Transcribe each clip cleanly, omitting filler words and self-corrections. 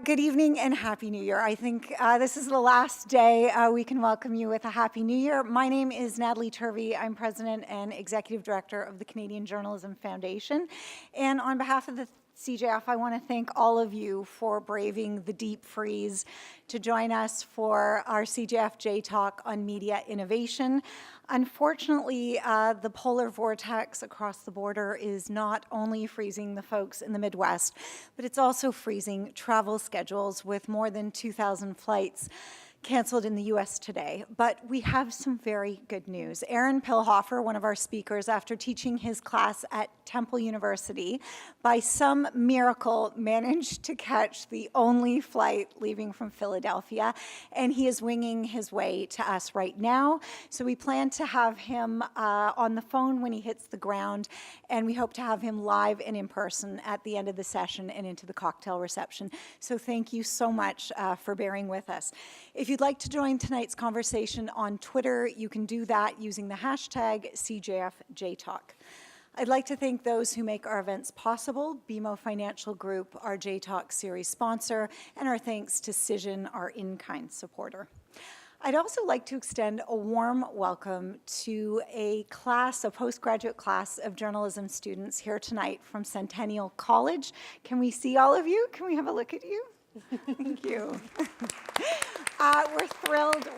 Good evening and Happy New Year. I think this is the last day we can welcome you with a Happy New Year. My name is Natalie Turvey. I'm President and Executive Director of the Canadian Journalism Foundation. And on behalf of the CJF, I want to thank all of you for braving the deep freeze to join us for our CJF J Talk on media innovation. Unfortunately, the polar vortex across the border is not only freezing the folks in the Midwest, but it's also freezing travel schedules with more than 2,000 flights canceled in the U.S. today. But we have some very good news. Aron Pilhofer, one of our speakers, after teaching his class at Temple University, by some miracle managed to catch the only flight leaving from Philadelphia, and he is winging his way to us right now. So we plan to have him on the phone when he hits the ground, and we hope to have him live and in person at the end of the session and into the cocktail reception. So thank you so much for bearing with us. If you'd like to join tonight's conversation on Twitter, you can do that using the hashtag CJFJTalk. I'd like to thank those who make our events possible, BMO Financial Group, our JTalk series sponsor, and our thanks to Cision, our in-kind supporter. I'd also like to extend a warm welcome to a postgraduate class of journalism students here tonight from Centennial College. Can we see all of you? Can we have a look at you? Thank you.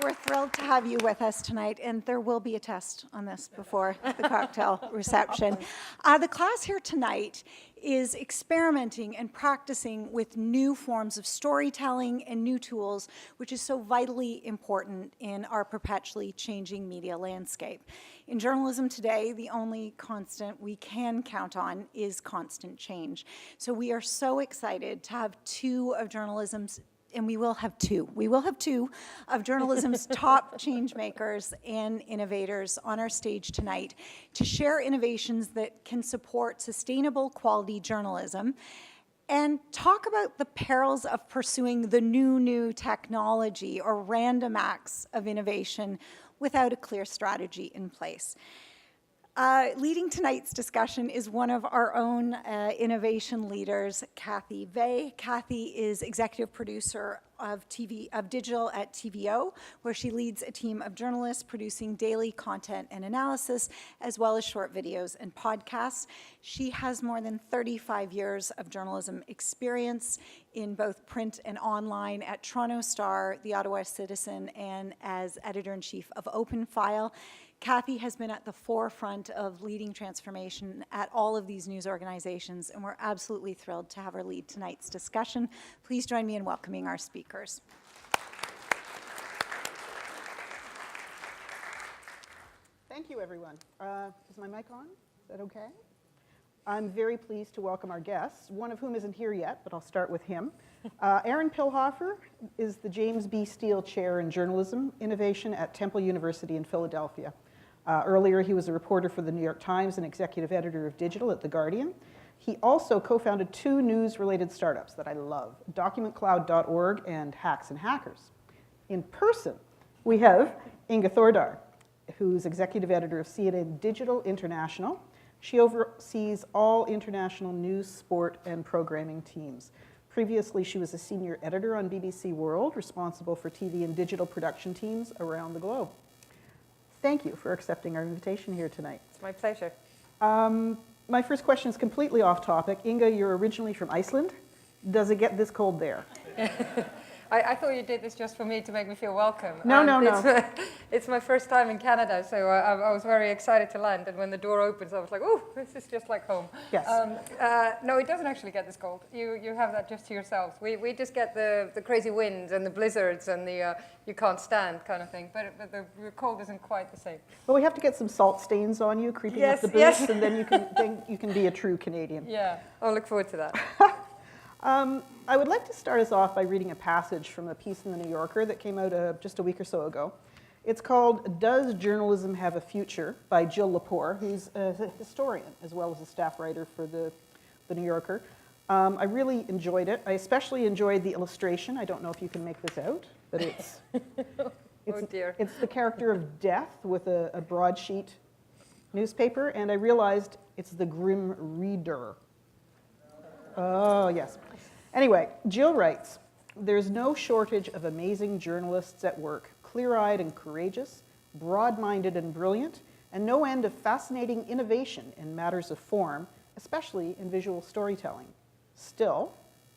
We're thrilled to have you with us tonight, and there will be a test on this before the cocktail reception. The class here tonight is experimenting and practicing with new forms of storytelling and new tools, which is so vitally important in our perpetually changing media landscape. In journalism today, the only constant we can count on is constant change. So we are so excited to have two of journalism's and we will have two of journalism's top change makers and innovators on our stage tonight to share innovations that can support sustainable quality journalism and talk about the perils of pursuing the new technology or random acts of innovation without a clear strategy in place. Leading tonight's discussion is one of our own innovation leaders, Kathy Vey. Kathy is executive producer of digital at TVO, where she leads a team of journalists producing daily content and analysis, as well as short videos and podcasts. She has more than 35 years of journalism experience in both print and online at Toronto Star, the Ottawa Citizen, and as editor-in-chief of Open File. Kathy has been at the forefront of leading transformation at all of these news organizations, and we're absolutely thrilled to have her lead tonight's discussion. Please join me in welcoming our speakers. Thank you, everyone. Is my mic on? Is that okay? I'm very pleased to welcome our guests, one of whom isn't here yet, but I'll start with him. Aron Pilhofer is the James B. Steele Chair in Journalism Innovation at Temple University in Philadelphia. Earlier, he was a reporter for the New York Times and executive editor of digital at The Guardian. He also co-founded two news-related startups that I love, documentcloud.org and Hacks and Hackers. In person, we have Inga Thordar, who's executive editor of CNN Digital International. She oversees all international news, sport, and programming teams. Previously, she was a senior editor on BBC World, responsible for TV and digital production teams around the globe. Thank you for accepting our invitation here tonight. It's my pleasure. My first question is completely off topic. Inga, you're originally from Iceland. Does it get this cold there? I thought you did this just for me to make me feel welcome. No. It's my first time in Canada, so I was very excited to land. And when the door opens, I was like, "Oh, this is just like home." Yes. No, it doesn't actually get this cold. You have that just to yourselves. We just get the crazy winds and the blizzards and the you can't stand kind of thing. But the cold isn't quite the same. Well, we have to get some salt stains on you, creeping up the boots, and then you can be a true Canadian. Yeah, I'll look forward to that. I would like to start us off by reading a passage from a piece in The New Yorker that came out just a week or so ago. It's called "Does Journalism Have a Future?" by Jill Lepore, who's a historian as well as a staff writer for the New Yorker. I really enjoyed it. I especially enjoyed the illustration. I don't know if you can make this out, but it's Oh dear. It's the character of Death with a broadsheet newspaper, and I realized it's the Grim Reader. Oh, yes. Anyway, Jill writes, there's no shortage of amazing journalists at work, clear-eyed and courageous, broad-minded and brilliant, and no end of fascinating innovation in matters of form, especially in visual storytelling. Still,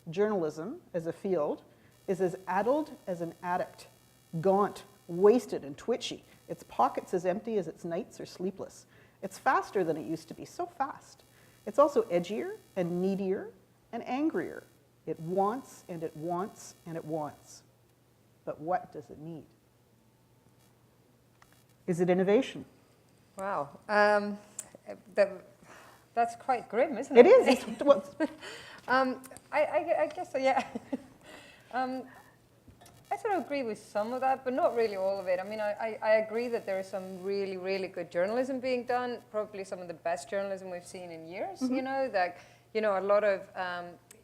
journalism as a field is as addled as an addict, gaunt, wasted, and twitchy. Its pockets as empty as its nights are sleepless. It's faster than it used to be, so fast. It's also edgier and needier and angrier. It wants and it wants and it wants. But what does it need? Is it innovation? Wow. That's quite grim, isn't it? It is. I guess so, yeah. I sort of agree with some of that, but not really all of it. I mean, I agree that there is some really, really good journalism being done, probably some of the best journalism we've seen in years, you know, that, you know, a lot of,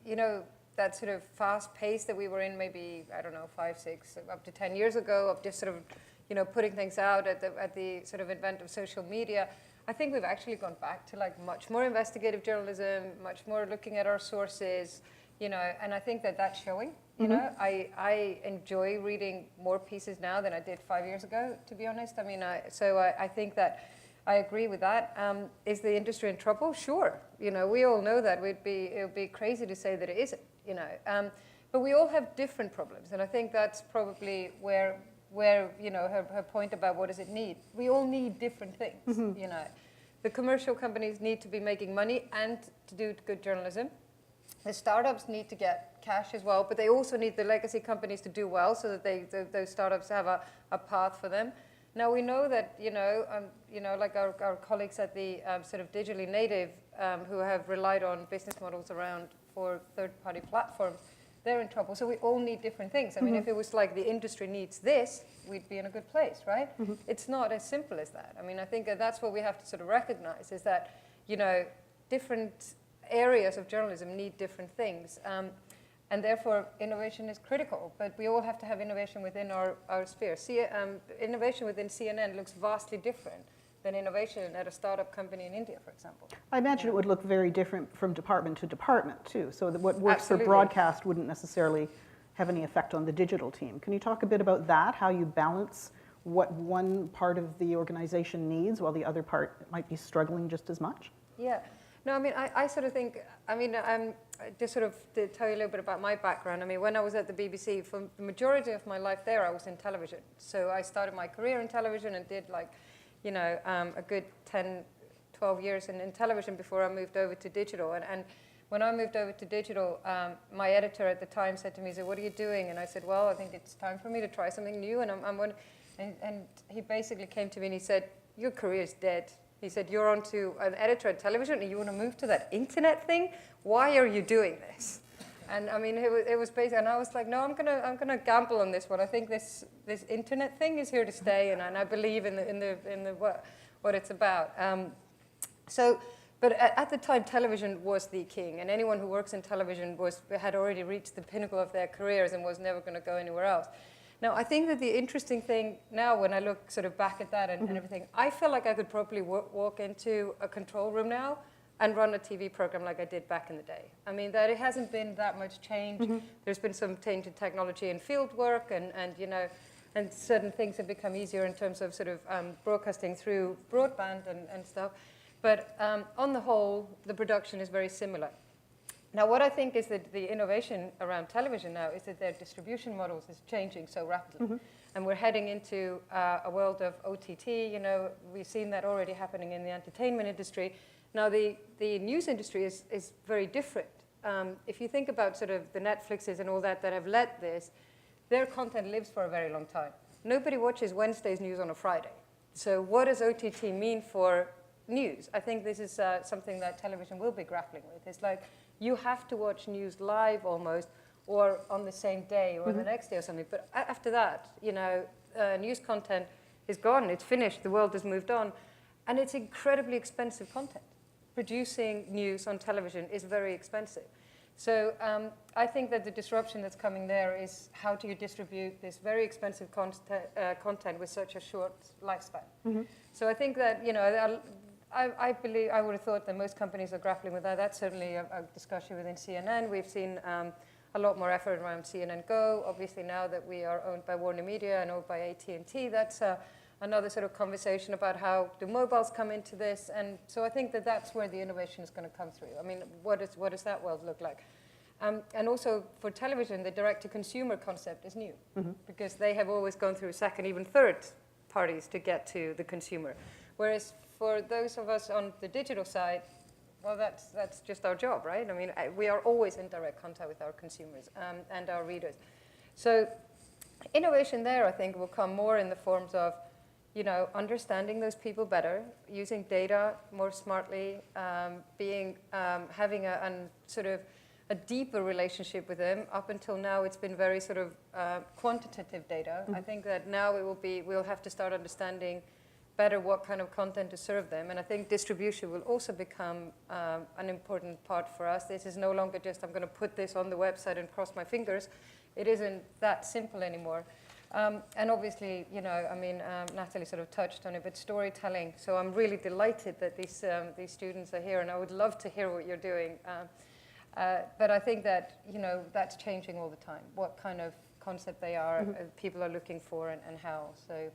you know, that sort of fast pace that we were in maybe, I don't know, 5, 6, up to 10 years ago of just sort of, you know, putting things out at the sort of advent of social media. I think we've actually gone back to like much more investigative journalism, much more looking at our sources, you know, and I think that that's showing. You know, I enjoy reading more pieces now than I did 5 years ago, to be honest. I mean, I think that I agree with that. Is the industry in trouble? Sure. You know, we all know that. It would be crazy to say that it isn't, you know. But we all have different problems, and I think that's probably where you know, her point about what does it need. We all need different things, you know. The commercial companies need to be making money and to do good journalism. The startups need to get cash as well, but they also need the legacy companies to do well so that those startups have a path for them. Now we know that, you know, like our colleagues at the sort of digitally native who have relied on business models around for third-party platforms, they're in trouble. So we all need different things. I mean, if it was like the industry needs this, we'd be in a good place, right? It's not as simple as that. I mean, I think that's what we have to sort of recognize is that, you know, different areas of journalism need different things. And therefore, innovation is critical. But we all have to have innovation within our sphere. Innovation within CNN looks vastly different than innovation at a startup company in India, for example. I imagine it would look very different from department to department, too. So that what works Absolutely. for broadcast wouldn't necessarily have any effect on the digital team. Can you talk a bit about that, how you balance what one part of the organization needs while the other part might be struggling just as much? Yeah. No, I mean, I sort of think, I mean, just sort of to tell you a little bit about my background. I mean, when I was at the BBC, for the majority of my life there, I was in television. So I started my career in television and did like, you know, a good 10, 12 years in television before I moved over to digital. And when I moved over to digital, my editor at the time said to me, he said, what are you doing? And I said, well, I think it's time for me to try something new. And and he basically came to me and he said, your career is dead. He said, you're on to an editor at television and you want to move to that internet thing? Why are you doing this? And I mean, it was basically, and I was like, no, I'm gonna gamble on this one. I think this internet thing is here to stay, and I believe in the what it's about. But at the time, television was the king, and anyone who works in television had already reached the pinnacle of their careers and was never going to go anywhere else. Now, I think that the interesting thing now, when I look sort of back at that and everything, I feel like I could probably walk into a control room now and run a TV program like I did back in the day. I mean, that it hasn't been that much change. There's been some change in technology and field work, and you know, and certain things have become easier in terms of sort of broadcasting through broadband and stuff. But on the whole, the production is very similar. Now, what I think is that the innovation around television now is that their distribution models is changing so rapidly. And we're heading into a world of OTT. You know, we've seen that already happening in the entertainment industry. Now, the news industry is very different. If you think about sort of the Netflixes and all that have led this, their content lives for a very long time. Nobody watches Wednesday's news on a Friday. So what does OTT mean for news? I think this is something that television will be grappling with. It's like, you have to watch news live almost, or on the same day, or the next day or something. But after that, you know, news content is gone, it's finished, the world has moved on. And it's incredibly expensive content. Producing news on television is very expensive. So I think that the disruption that's coming there is how do you distribute this very expensive content with such a short lifespan. So I think that, you know, I believe, I would have thought that most companies are grappling with that. That's certainly a discussion within CNN. We've seen a lot more effort around CNN Go. Obviously, now that we are owned by Warner Media and owned by AT&T, that's another sort of conversation about how do mobiles come into this. And so I think that that's where the innovation is going to come through. I mean, what does that world look like? And also for television, the direct-to-consumer concept is new because they have always gone through second, even third parties to get to the consumer. Whereas for those of us on the digital side, well, that's just our job, right? I mean, we are always in direct contact with our consumers and our readers. So innovation there, I think, will come more in the forms of, you know, understanding those people better, using data more smartly, having a sort of a deeper relationship with them. Up until now, it's been very sort of quantitative data. I think that now we'll have to start understanding better what kind of content to serve them. And I think distribution will also become an important part for us. This is no longer just, I'm going to put this on the website and cross my fingers. It isn't that simple anymore. And obviously, you know, I mean, Natalie sort of touched on it, but storytelling. So I'm really delighted that these students are here, and I would love to hear what you're doing. But I think that, you know, that's changing all the time, what kind of concept they are, people are looking for, and how. So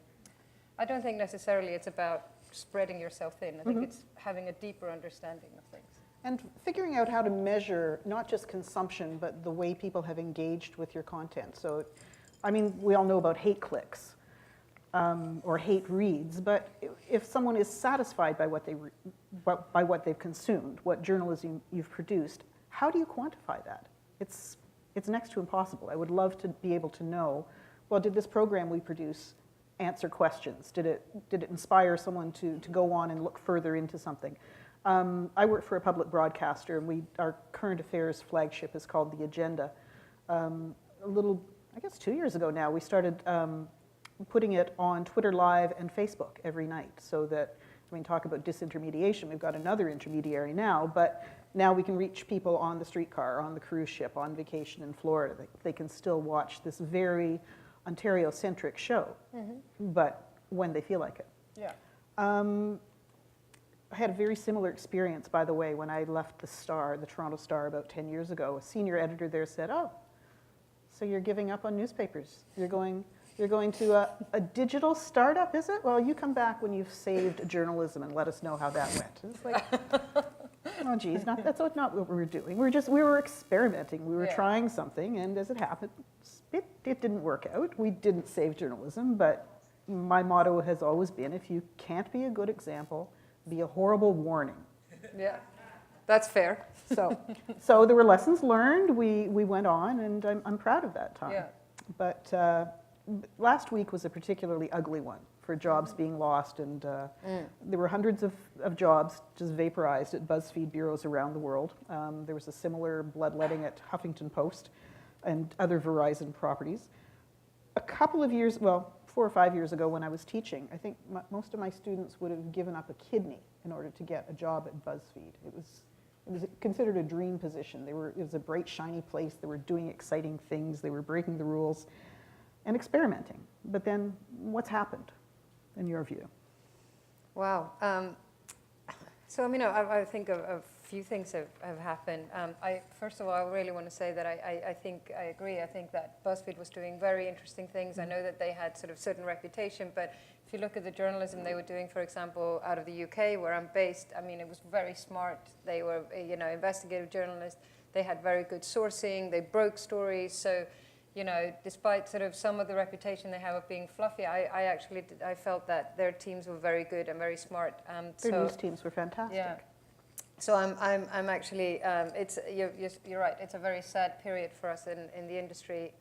I don't think necessarily it's about spreading yourself thin. I think it's having a deeper understanding of things. And figuring out how to measure not just consumption, but the way people have engaged with your content. So, I mean, we all know about hate clicks or hate reads, but if someone is satisfied by what they've consumed, what journalism you've produced, how do you quantify that? It's next to impossible. I would love to be able to know, well, did this program we produce answer questions? Did it inspire someone to go on and look further into something? I work for a public broadcaster, and our current affairs flagship is called The Agenda. I guess 2 years ago now, we started putting it on Twitter Live and Facebook every night, so that, I mean, talk about disintermediation, we've got another intermediary now, but now we can reach people on the streetcar, on the cruise ship, on vacation in Florida. They can still watch this very Ontario-centric show, but when they feel like it. Yeah. I had a very similar experience, by the way, when I left the Toronto Star about 10 years ago. A senior editor there said, "Oh, so you're giving up on newspapers? You're going to a digital startup, is it? Well, you come back when you've saved journalism and let us know how that went." It's like, oh, geez, that's not what we were doing. We were experimenting. We were trying something, and as it happened, it didn't work out. We didn't save journalism, but my motto has always been, if you can't be a good example, be a horrible warning. Yeah, that's fair. So there were lessons learned. We went on, and I'm proud of that time. Yeah. But last week was a particularly ugly one for jobs being lost, and there were hundreds of jobs just vaporized at BuzzFeed bureaus around the world. There was a similar bloodletting at Huffington Post and other Verizon properties. A couple of years, well, 4 or 5 years ago when I was teaching, I think most of my students would have given up a kidney in order to get a job at BuzzFeed. It was considered a dream position. It was a bright, shiny place. They were doing exciting things. They were breaking the rules and experimenting. But then what's happened, in your view? Wow. So, I mean, I think a few things have happened. First of all, I really want to say that I think I agree. I think that BuzzFeed was doing very interesting things. I know that they had sort of certain reputation, but if you look at the journalism they were doing, for example, out of the UK, where I'm based, I mean, it was very smart. They were, you know, investigative journalists. They had very good sourcing. They broke stories. So, you know, despite sort of some of the reputation they have of being fluffy, I felt that their teams were very good and very smart. Their news teams were fantastic. Yeah. So I'm actually, you're right. It's a very sad period for us in the industry.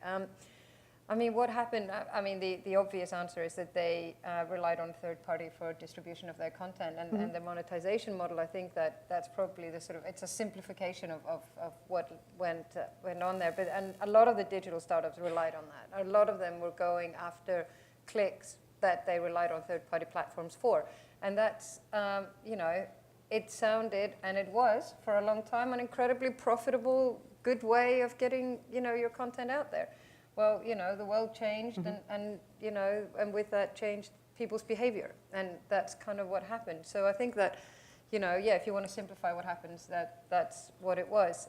I mean, what happened? I mean, the obvious answer is that they relied on a third party for distribution of their content, and the monetization model. I think that's probably the sort of, it's a simplification of what went on there. And a lot of the digital startups relied on that. A lot of them were going after clicks that they relied on third party platforms for, and that's you know. It sounded, and it was for a long time, an incredibly profitable, good way of getting, you know, your content out there. Well, you know, the world changed, and you know, and with that changed people's behavior, and that's kind of what happened. So I think that, you know, yeah, if you want to simplify what happens, that's what it was.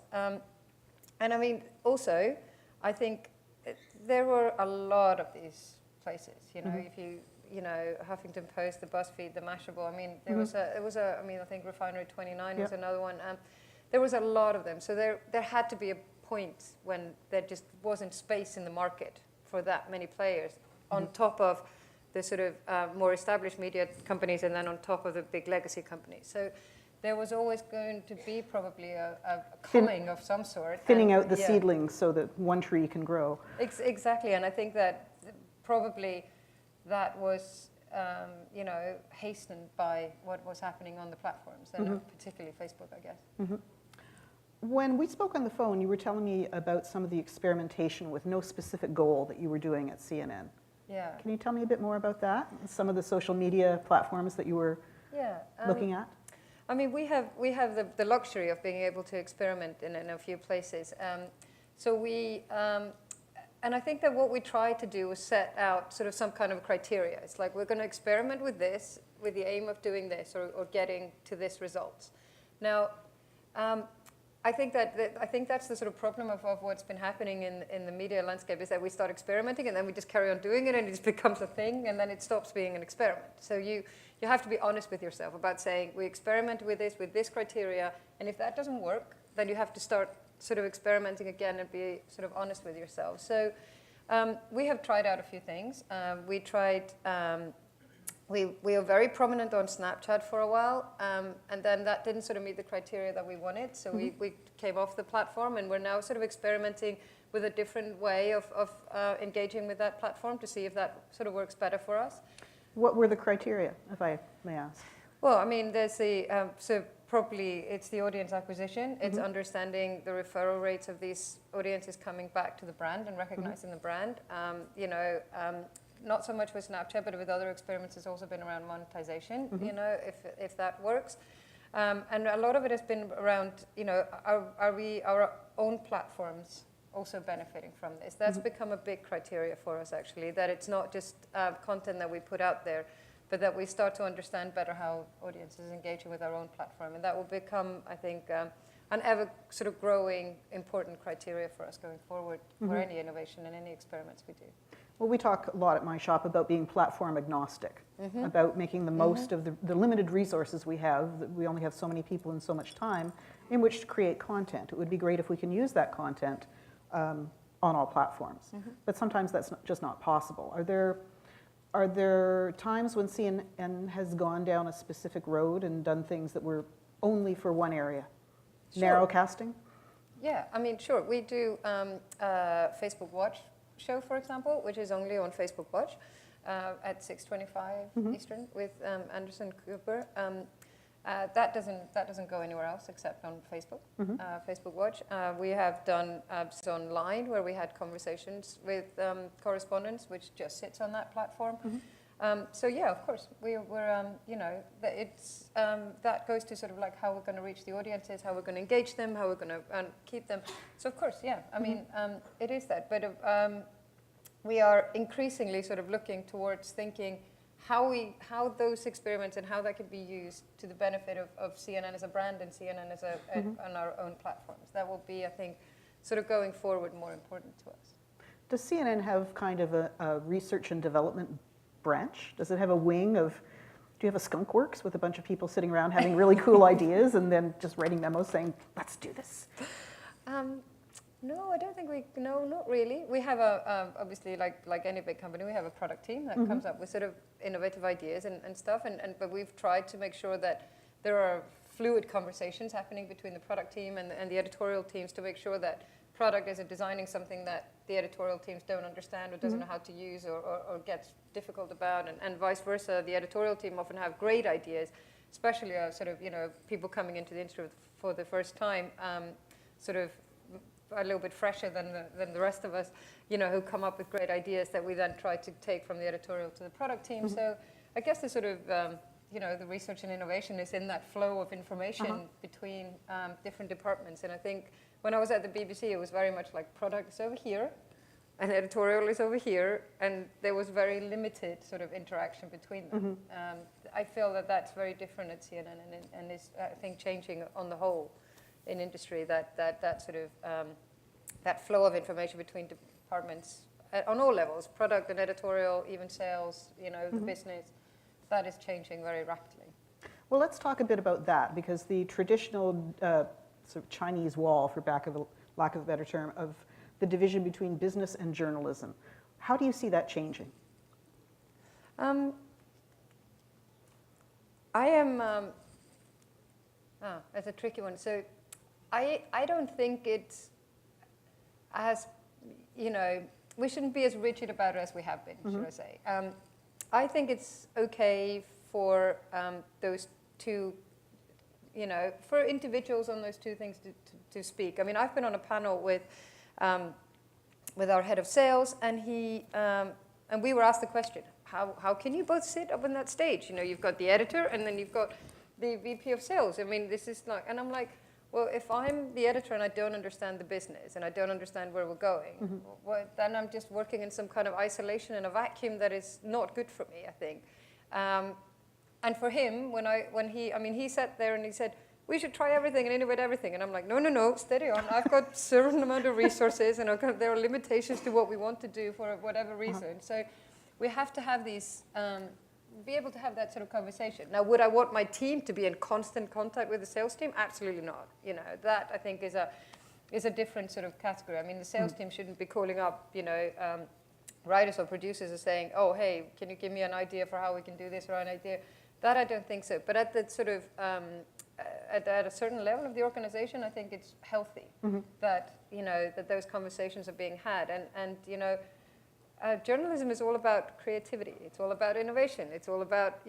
And I mean, also, I think there were a lot of these places, you know, if you know, Huffington Post, the BuzzFeed, the Mashable. I mean, there was a, I mean, I think Refinery 29 was another one. There was a lot of them. So there had to be a point when there just wasn't space in the market for that many players on top of the sort of more established media companies and then on top of the big legacy companies. So there was always going to be probably a culling of some sort. Thinning out the seedlings so that one tree can grow. Exactly, and I think that probably that was, you know, hastened by what was happening on the platforms, and particularly Facebook, I guess. When we spoke on the phone, you were telling me about some of the experimentation with no specific goal that you were doing at CNN. Yeah. Can you tell me a bit more about that? Some of the social media platforms that you were looking at? I mean, we have the luxury of being able to experiment in a few places. So we, and I think that what we tried to do was set out sort of some kind of criteria. It's like, we're going to experiment with this, with the aim of doing this or getting to this result. Now, I think that's the sort of problem of what's been happening in the media landscape, is that we start experimenting and then we just carry on doing it and it just becomes a thing and then it stops being an experiment. So you have to be honest with yourself about saying, we experiment with this criteria, and if that doesn't work, then you have to start sort of experimenting again and be sort of honest with yourself. So we have tried out a few things. We tried, we were very prominent on Snapchat for a while, and then that didn't sort of meet the criteria that we wanted, so we came off the platform, and we're now sort of experimenting with a different way of engaging with that platform to see if that sort of works better for us. What were the criteria, if I may ask? Well, I mean, there's the, so probably it's the audience acquisition, it's understanding the referral rates of these audiences coming back to the brand and recognizing the brand. You know, not so much with Snapchat, but with other experiments, it's also been around monetization, you know, if that works. And a lot of it has been around, you know, are we, our own platforms also benefiting from this? That's become a big criteria for us, actually, that it's not just content that we put out there, but that we start to understand better how audiences is engaging with our own platform. And that will become, I think, an ever sort of growing important criteria for us going forward for any innovation and any experiments we do. Well, we talk a lot at my shop about being platform agnostic, about making the most of the limited resources we have. We only have so many people and so much time in which to create content. It would be great if we can use that content on all platforms, but sometimes that's just not possible. Are there times when CNN has gone down a specific road and done things that were only for one area? Sure. Narrowcasting? Yeah, I mean, sure. We do Facebook Watch show, for example, which is only on Facebook Watch at 6:25 Eastern with Anderson Cooper. That doesn't go anywhere else except on Facebook, Facebook Watch. We have done online where we had conversations with correspondents, which just sits on that platform. So yeah, of course, we're you know, it's that goes to sort of like how we're going to reach the audiences, how we're going to engage them, how we're going to keep them. So of course, yeah, I mean, it is that, but we are increasingly sort of looking towards thinking how those experiments and how that can be used to the benefit of CNN as a brand and CNN as on our own platforms. That will be, I think, sort of going forward more important to us. Does CNN have kind of a research and development branch? Does it have a wing of, do you have a skunk works with a bunch of people sitting around having really cool ideas and then just writing memos saying, let's do this? No, I don't think no, not really. We have obviously, like any big company, we have a product team that comes up with sort of innovative ideas and stuff, but we've tried to make sure that there are fluid conversations happening between the product team and the editorial teams to make sure that product isn't designing something that the editorial teams don't understand or doesn't know how to use or gets difficult about, and vice versa. The editorial team often have great ideas, especially sort of, you know, people coming into the industry for the first time, sort of a little bit fresher than the rest of us, you know, who come up with great ideas that we then try to take from the editorial to the product team. So I guess the sort of, you know, the research and innovation is in that flow of information between different departments. And I think when I was at the BBC, it was very much like product is over here and editorial is over here, and there was very limited sort of interaction between them. I feel that that's very different at CNN and is, I think, changing on the whole in industry, that sort of that flow of information between departments on all levels, product and editorial, even sales, the business, that is changing very rapidly. Well, let's talk a bit about that, because the traditional sort of Chinese wall, for lack of a better term, of the division between business and journalism, how do you see that changing? That's a tricky one. So I don't think it's as, we shouldn't be as rigid about it as we have been, should I say. I think it's okay for those two, for individuals on those two things to speak. I mean, I've been on a panel with our head of sales, and and we were asked the question, how can you both sit up on that stage? You've got the editor, and then you've got the VP of sales. I mean, this is like, and I'm like, well, if I'm the editor and I don't understand the business and I don't understand where we're going, well, then I'm just working in some kind of isolation in a vacuum that is not good for me, I think. And for him, he sat there and he said, we should try everything and innovate everything. And I'm like, no, steady on. I've got a certain amount of resources, and there are limitations to what we want to do for whatever reason. So we have to have these, be able to have that sort of conversation. Now, would I want my team to be in constant contact with the sales team? Absolutely not. That I think is a different sort of category. I mean, the sales team shouldn't be calling up, writers or producers and saying, oh, hey, can you give me an idea for how we can do this, or an idea? That I don't think so. But at the sort of, at a certain level of the organization, I think it's healthy that, that those conversations are being had. And journalism is all about creativity. It's all about innovation. It's all about,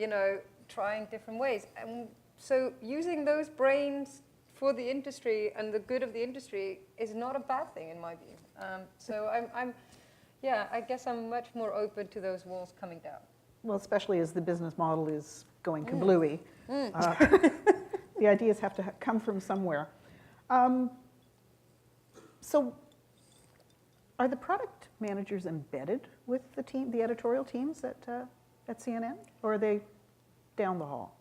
trying different ways. And so using those brains for the industry and the good of the industry is not a bad thing in my view. So I guess I'm much more open to those walls coming down. Well, especially as the business model is going kablooey. The ideas have to come from somewhere. So are the product managers embedded with the editorial teams at CNN, or are they down the hall?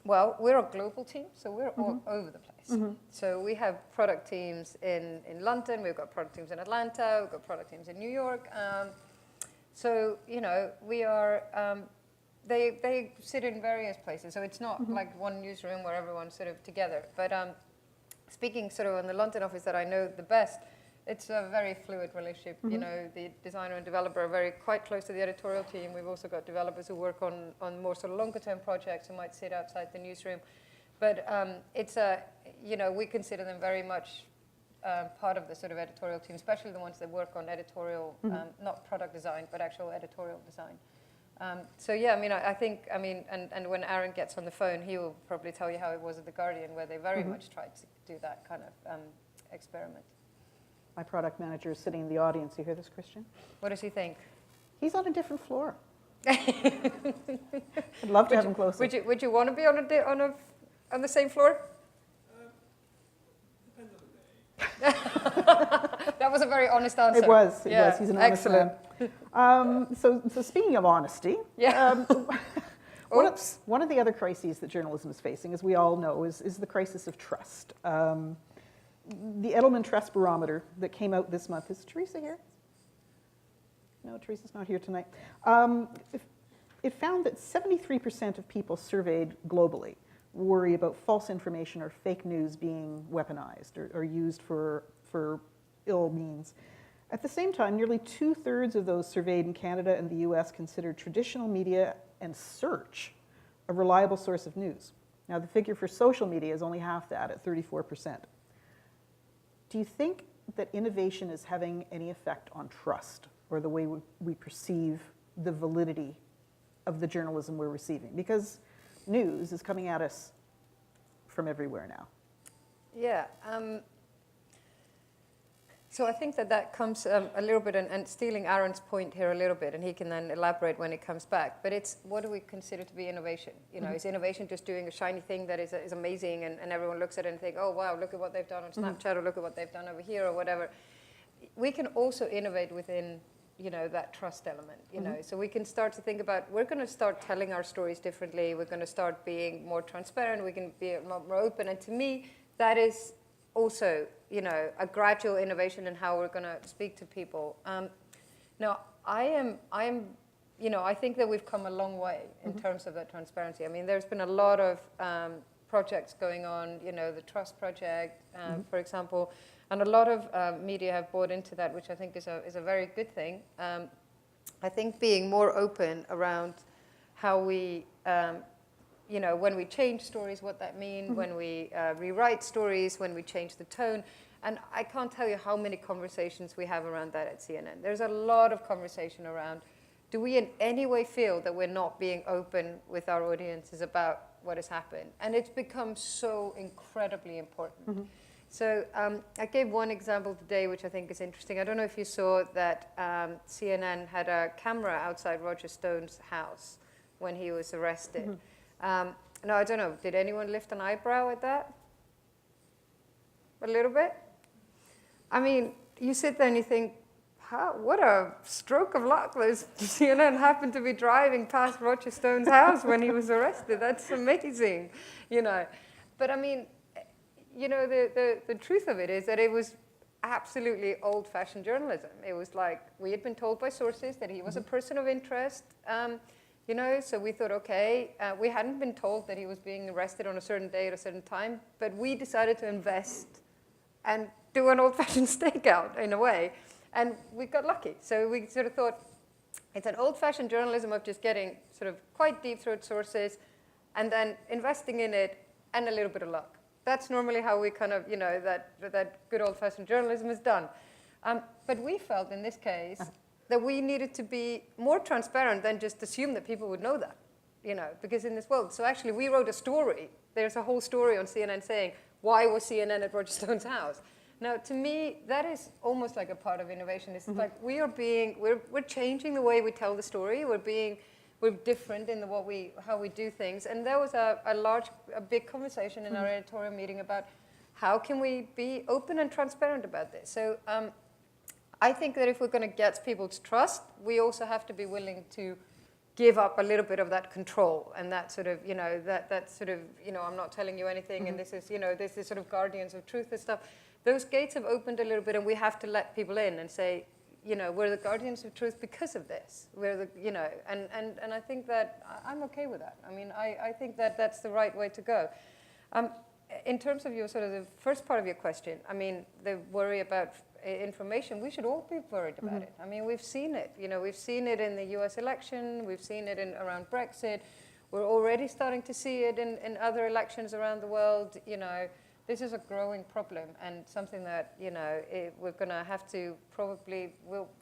Well, we're a global team, so we're all over the place. So we have product teams in London, we've got product teams in Atlanta, we've got product teams in New York. So, we are, they sit in various places. So it's not like one newsroom where everyone's sort of together. But speaking sort of on the London office that I know the best, it's a very fluid relationship. The designer and developer are quite close to the editorial team. We've also got developers who work on more sort of longer term projects who might sit outside the newsroom. But we consider them very much part of the sort of editorial team, especially the ones that work on editorial, not product design, but actual editorial design. I think, and when Aron gets on the phone, he will probably tell you how it was at the Guardian, where they very much tried to do that kind of experiment. My product manager is sitting in the audience. You hear this, Christian? What does he think? He's on a different floor. I'd love to have him closer. Would you want to be on the same floor? Depends on the day. That was a very honest answer. It was. He's an honest man. So speaking of honesty, one of the other crises that journalism is facing, as we all know, is the crisis of trust. The Edelman Trust Barometer that came out this month. Is Teresa here? No, Teresa's not here tonight. It found that 73% of people surveyed globally worry about false information or fake news being weaponized or used for ill means. At the same time, nearly 2/3 of those surveyed in Canada and the US considered traditional media and search a reliable source of news. Now, the figure for social media is only half that, at 34%. Do you think that innovation is having any effect on trust or the way we perceive the validity of the journalism we're receiving? Because news is coming at us from everywhere now. Yeah. So I think that comes a little bit, and stealing Aron's point here a little bit, and he can then elaborate when it comes back. But it's, what do we consider to be innovation? Is innovation just doing a shiny thing that is amazing, and everyone looks at it and think, oh, wow, look at what they've done on Snapchat, or look at what they've done over here, or whatever. We can also innovate within, that trust element, So we can start to think about, we're going to start telling our stories differently. We're going to start being more transparent. We can be more open. And to me, that is also, you know, a gradual innovation in how we're going to speak to people. Now, I am, you know, I think that we've come a long way in terms of that transparency. I mean, there's been a lot of projects going on, you know, the Trust Project, for example, and a lot of media have bought into that, which I think is a very good thing. I think being more open around how we, you know, when we change stories, what that means, when we rewrite stories, when we change the tone. And I can't tell you how many conversations we have around that at CNN. There's a lot of conversation around, do we in any way feel that we're not being open with our audiences about what has happened? And it's become so incredibly important. So I gave one example today, which I think is interesting. I don't know if you saw that CNN had a camera outside Roger Stone's house when he was arrested. No, I don't know. Did anyone lift an eyebrow at that? A little bit? I mean, you sit there and you think, what a stroke of luck. Those CNN happened to be driving past Roger Stone's house when he was arrested. That's amazing, you know. But I mean, you know, the truth of it is that it was absolutely old-fashioned journalism. It was like, we had been told by sources that he was a person of interest, you know, so we thought, okay, we hadn't been told that he was being arrested on a certain day at a certain time, but we decided to invest and do an old-fashioned stakeout in a way, and we got lucky. So we sort of thought, it's an old-fashioned journalism of just getting sort of quite deep-throat sources and then investing in it and a little bit of luck. That's normally how we kind of, you know, that good old-fashioned journalism is done. But we felt in this case that we needed to be more transparent than just assume that people would know that, you know, because in this world. So actually we wrote a story. There's a whole story on CNN saying, why was CNN at Roger Stone's house? Now, to me, that is almost like a part of innovation. It's like we're changing the way we tell the story. We're different in how we do things. And there was a big conversation in our editorial meeting about how can we be open and transparent about this. So I think that if we're going to get people's trust, we also have to be willing to give up a little bit of that control and that sort of, you know, that sort of, you know, I'm not telling you anything and this is, you know, this is sort of guardians of truth and stuff. Those gates have opened a little bit and we have to let people in and say, you know, we're the guardians of truth because of this. We're the, you know, and I think that I'm okay with that. I mean, I think that that's the right way to go. In terms of your sort of the first part of your question, I mean, the worry about information, we should all be worried about it. I mean, we've seen it. You know, we've seen it in the US election. We've seen it around Brexit. We're already starting to see it in other elections around the world. You know, this is a growing problem and something that, you know, we're going to have to probably,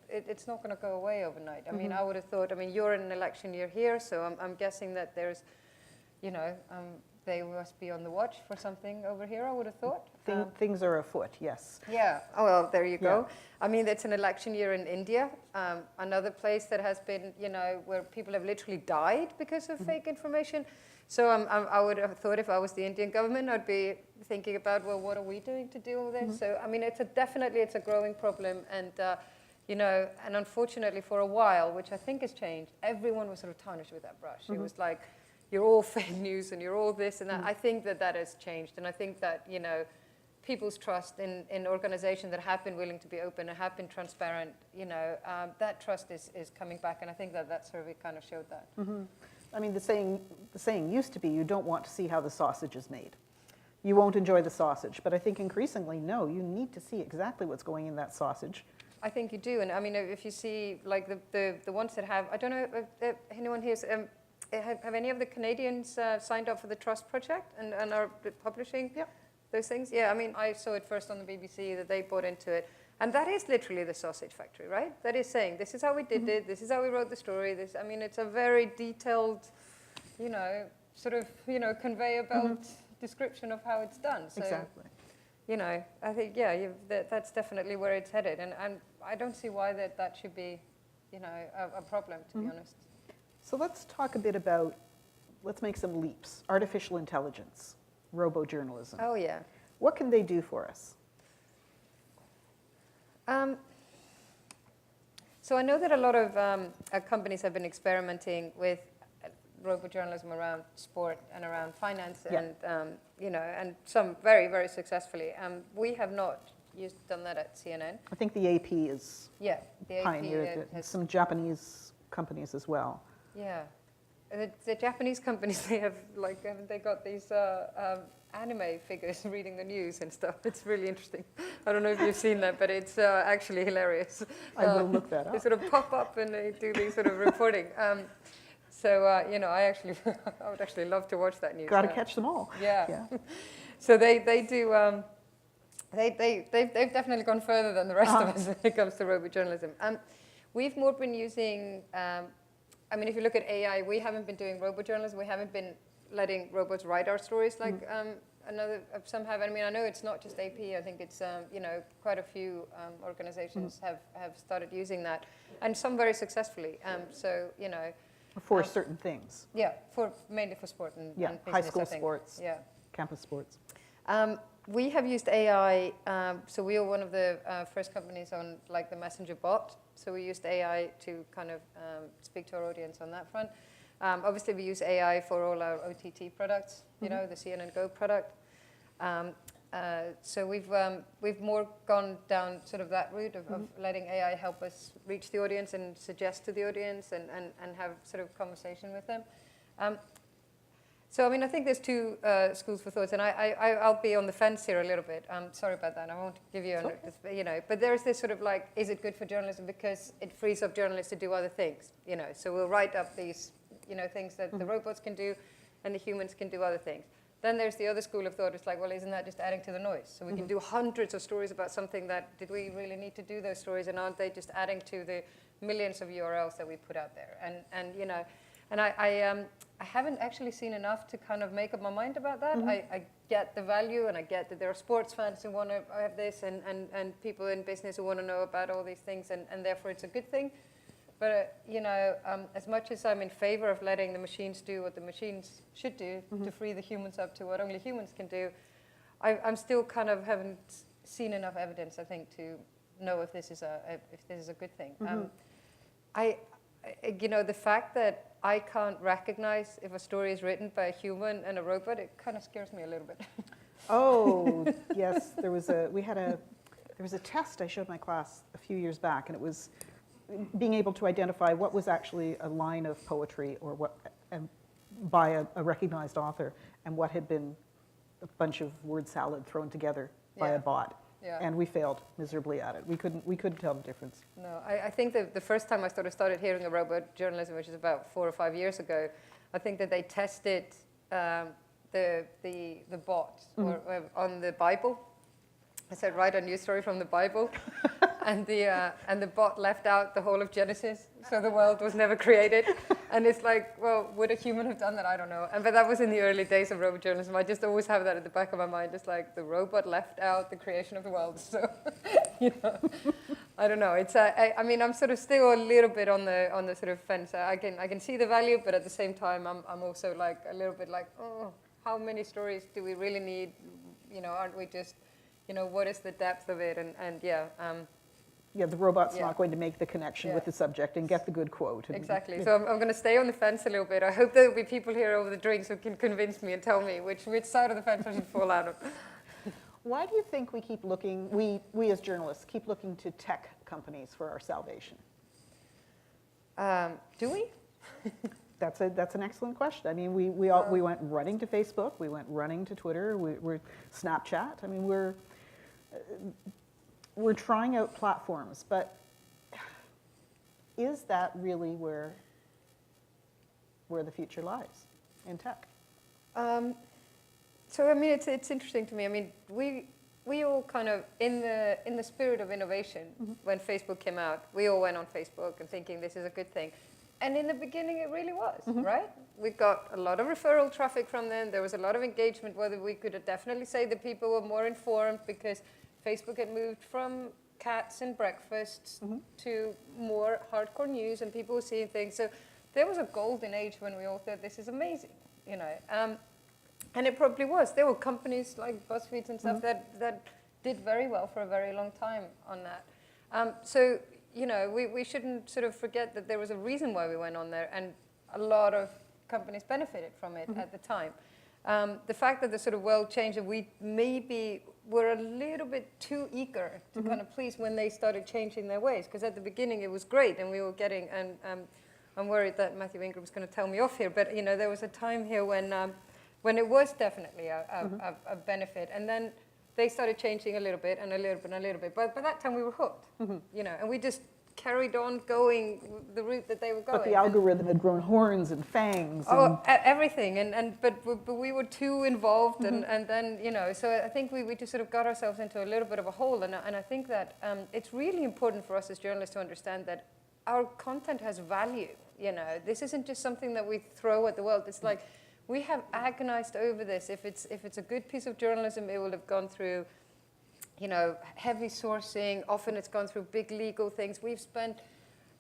it's not going to go away overnight. I mean, I would have thought, I mean, you're in an election year here, so I'm guessing that there's, you know, they must be on the watch for something over here, I would have thought. Things are afoot, yes. Yeah, oh, well, there you go. Yeah. I mean, it's an election year in India, another place that has been, you know, where people have literally died because of fake information. So I would have thought if I was the Indian government, I'd be thinking about, well, what are we doing to deal with this? So, I mean, definitely it's a growing problem. And, you know, and unfortunately for a while, which I think has changed, everyone was sort of tarnished with that brush. It was like, you're all fake news and you're all this and that. I think that has changed. And I think that, you know, people's trust in organizations that have been willing to be open and have been transparent, you know, that trust is coming back. And I think that survey kind of showed that. I mean, the saying used to be, you don't want to see how the sausage is made. You won't enjoy the sausage. But I think increasingly, no, you need to see exactly what's going in that sausage. I think you do. And I mean, if you see, like, the ones that have, I don't know if anyone here's, have any of the Canadians signed up for the Trust Project and are publishing those things? Yeah, I mean, I saw it first on the BBC that they bought into it. And that is literally the sausage factory, right? That is saying, this is how we did it, this is how we wrote the story. I mean, it's a very detailed, you know, sort of, you know, conveyor belt description of how it's done. So, Exactly. You know, I think, yeah, that's definitely where it's headed. And I don't see why that should be, you know, a problem, to be honest. So let's talk a bit about, let's make some leaps. Artificial intelligence, robo journalism. Oh, yeah. What can they do for us? So I know that a lot of companies have been experimenting with robo journalism around sport and around finance, Yeah. and and some very, very successfully. We have not done that at CNN. I think the AP is Yeah, the AP pioneered it. Some Japanese companies as well. Yeah, the Japanese companies, they have haven't they got these anime figures reading the news and stuff? It's really interesting. I don't know if you've seen that, but it's actually hilarious. I will look that They up. sort of pop up and they do these sort of reporting. I would actually love to watch that news. Got to catch them all. Yeah. So they do. They've definitely gone further than the rest of us when it comes to robo journalism. We've more been using. If you look at AI, we haven't been doing robo journalism. We haven't been letting robots write our stories like some have. I mean, I know it's not just AP. I think it's quite a few organizations have started using that, and some very successfully. For certain things. Yeah, mainly for sport and business, high school I think. sports. Yeah. Campus sports. We have used AI, so we are one of the first companies on the messenger bot. So we used AI to kind of speak to our audience on that front. Obviously, we use AI for all our OTT products, the CNN Go product. So we've more gone down sort of that route of letting AI help us reach the audience and suggest to the audience and have sort of conversation with them. I think there's two schools for thoughts, and I'll be on the fence here a little bit. Sorry about that. I won't give you, but there's this sort of is it good for journalism because it frees up journalists to do other things, So we'll write up these, things that the robots can do, and the humans can do other things. Then there's the other school of thought. It's isn't that just adding to the noise? So we can do hundreds of stories about something that did we really need to do those stories, and aren't they just adding to the millions of URLs that we put out there? And I haven't actually seen enough to kind of make up my mind about that. I get the value, and I get that there are sports fans who want to have this, and people in business who want to know about all these things, and therefore it's a good thing. But, as much as I'm in favor of letting the machines do what the machines should do to free the humans up to what only humans can do, I'm still kind of haven't seen enough evidence, I think, to know if this is a good thing. The fact that I can't recognize if a story is written by a human and a robot, it kind of scares me a little bit. Oh, yes. There was a test I showed my class a few years back, and it was being able to identify what was actually a line of poetry or by a recognized author, and what had been a bunch of word salad thrown together by a bot. Yeah. And we failed miserably at it. We couldn't tell the difference. No, I think that the first time I started hearing about robo journalism, which is about 4 or 5 years ago, I think that they tested the bot on the Bible. I said, write a news story from the Bible, and the bot left out the whole of Genesis, so the world was never created. And it's well, would a human have done that? I don't know. But that was in the early days of robo journalism. I just always have that at the back of my mind. It's the robot left out the creation of the world. So, I don't know. It's I'm sort of still a little bit on the sort of fence. I can see the value, but at the same time, I'm also a little bit oh, how many stories do we really need? Aren't we just what is the depth of it? Yeah, the robot's not going to make the connection with the subject and get the good quote. Exactly. So I'm going to stay on the fence a little bit. I hope there will be people here over the drinks who can convince me and tell me which side of the fence I should fall out of. Why do you think we keep looking, we as journalists, keep looking to tech companies for our salvation? Do we? That's an excellent question. I mean, we went running to Facebook, we went running to Twitter, we're Snapchat. I mean, we're trying out platforms, but is that really where the future lies in tech? It's interesting to me. I mean, we all kind of in the spirit of innovation, when Facebook came out, we all went on Facebook and thinking this is a good thing. And in the beginning, it really was, right? We got a lot of referral traffic from them. There was a lot of engagement, whether we could definitely say that people were more informed because Facebook had moved from cats and breakfasts to more hardcore news, and people were seeing things. So there was a golden age when we all thought this is amazing, and it probably was. There were companies like BuzzFeed and stuff that did very well for a very long time on that. We shouldn't sort of forget that there was a reason why we went on there, and a lot of companies benefited from it at the time. The fact that the sort of world changed, and we maybe were a little bit too eager to kind of please when they started changing their ways, because at the beginning it was great, and we were getting, and I'm worried that Matthew Ingram's going to tell me off here, but you know, there was a time here when it was definitely a benefit, and then they started changing a little bit and a little bit and a little bit, but by that time we were hooked, you know, and we just carried on going the route that they were going. But the algorithm had grown horns and fangs. Everything, but we were too involved, and then, you know, so I think we just sort of got ourselves into a little bit of a hole, and I think that it's really important for us as journalists to understand that our content has value, you know. This isn't just something that we throw at the world. It's like, we have agonized over this. If it's a good piece of journalism, it will have gone through, you know, heavy sourcing. Often it's gone through big legal things. We've spent,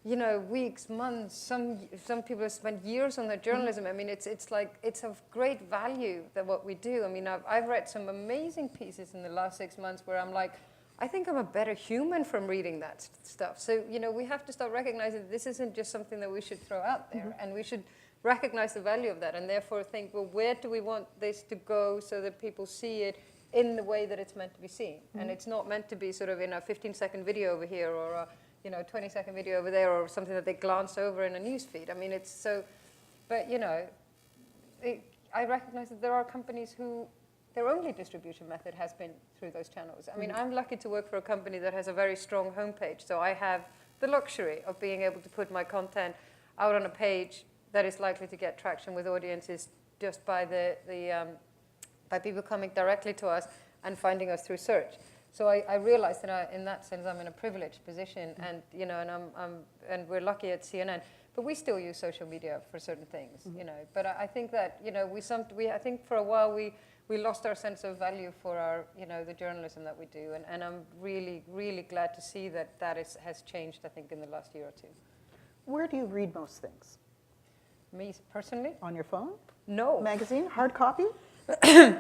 you know, weeks, months. Some people have spent years on their journalism. I mean, it's like, it's of great value that what we do. I mean, I've read some amazing pieces in the last 6 months where I'm like, I think I'm a better human from reading that stuff. So, you know, we have to start recognizing that this isn't just something that we should throw out there, and we should recognize the value of that, and therefore think, well, where do we want this to go so that people see it in the way that it's meant to be seen? And it's not meant to be sort of in a 15-second video over here, or a, you know, 20-second video over there, or something that they glance over in a news feed. I mean, it's so, but, you know, I recognize that there are companies who their only distribution method has been through those channels. I mean, I'm lucky to work for a company that has a very strong homepage, so I have the luxury of being able to put my content out on a page that is likely to get traction with audiences just by by people coming directly to us and finding us through search. So I realize that in that sense I'm in a privileged position, and you know, and we're lucky at CNN, but we still use social media for certain things, you know. But I think that, you know, I think for a while we lost our sense of value for our, you know, the journalism that we do, and I'm really, really glad to see that has changed, I think, in the last year or two. Where do you read most things? Me personally? On your phone? No. Magazine? Hard copy?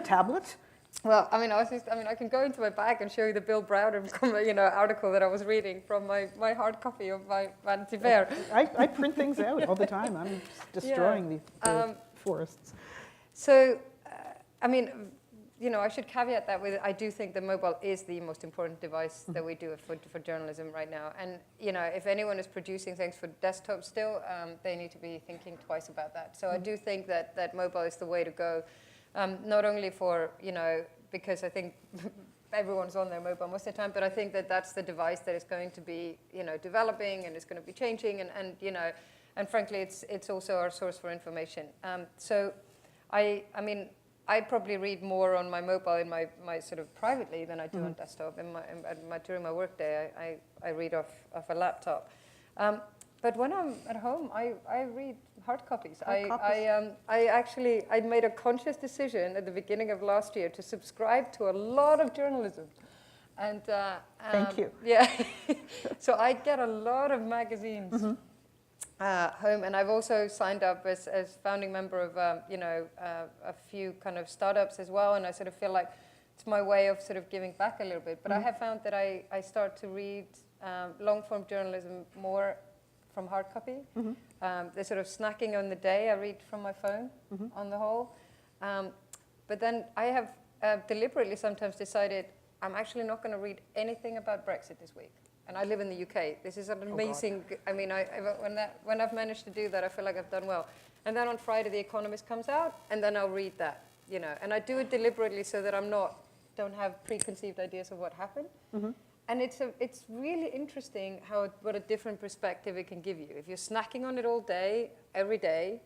Tablet? Well, I mean, I can go into my bag and show you the Bill Browder, you know, article that I was reading from my hard copy of my Vanity Fair. I print things out all the time. I'm destroying the forests. So, I mean, you know, I should caveat that with, I do think that mobile is the most important device that we do for journalism right now. And, you know, if anyone is producing things for desktop still, they need to be thinking twice about that. So I do think that mobile is the way to go, not only for, you know, because I think everyone's on their mobile most of the time, but I think that that's the device that is going to be, you know, developing, and it's going to be changing, and you know, and frankly, it's also our source for information. So I mean, I probably read more on my mobile in my sort of privately than I do on desktop. During my work day, I read off a laptop. But when I'm at home, I read hard copies. I made a conscious decision at the beginning of last year to subscribe to a lot of journalism. And Thank you. Yeah. So I get a lot of magazines home, and I've also signed up as founding member of you know, a few kind of startups as well, and I sort of feel like it's my way of sort of giving back a little bit. But I have found that I start to read long form journalism more from hard copy. The sort of snacking on the day I read from my phone on the whole. But then I have deliberately sometimes decided I'm actually not going to read anything about Brexit this week. And I live in the UK. This is an amazing, I mean, when I've managed to do that, I feel like I've done well. And then on Friday, The Economist comes out, and then I'll read that, you know. And I do it deliberately so that don't have preconceived ideas of what happened. And it's really interesting what a different perspective it can give you. If you're snacking on it all day, every day,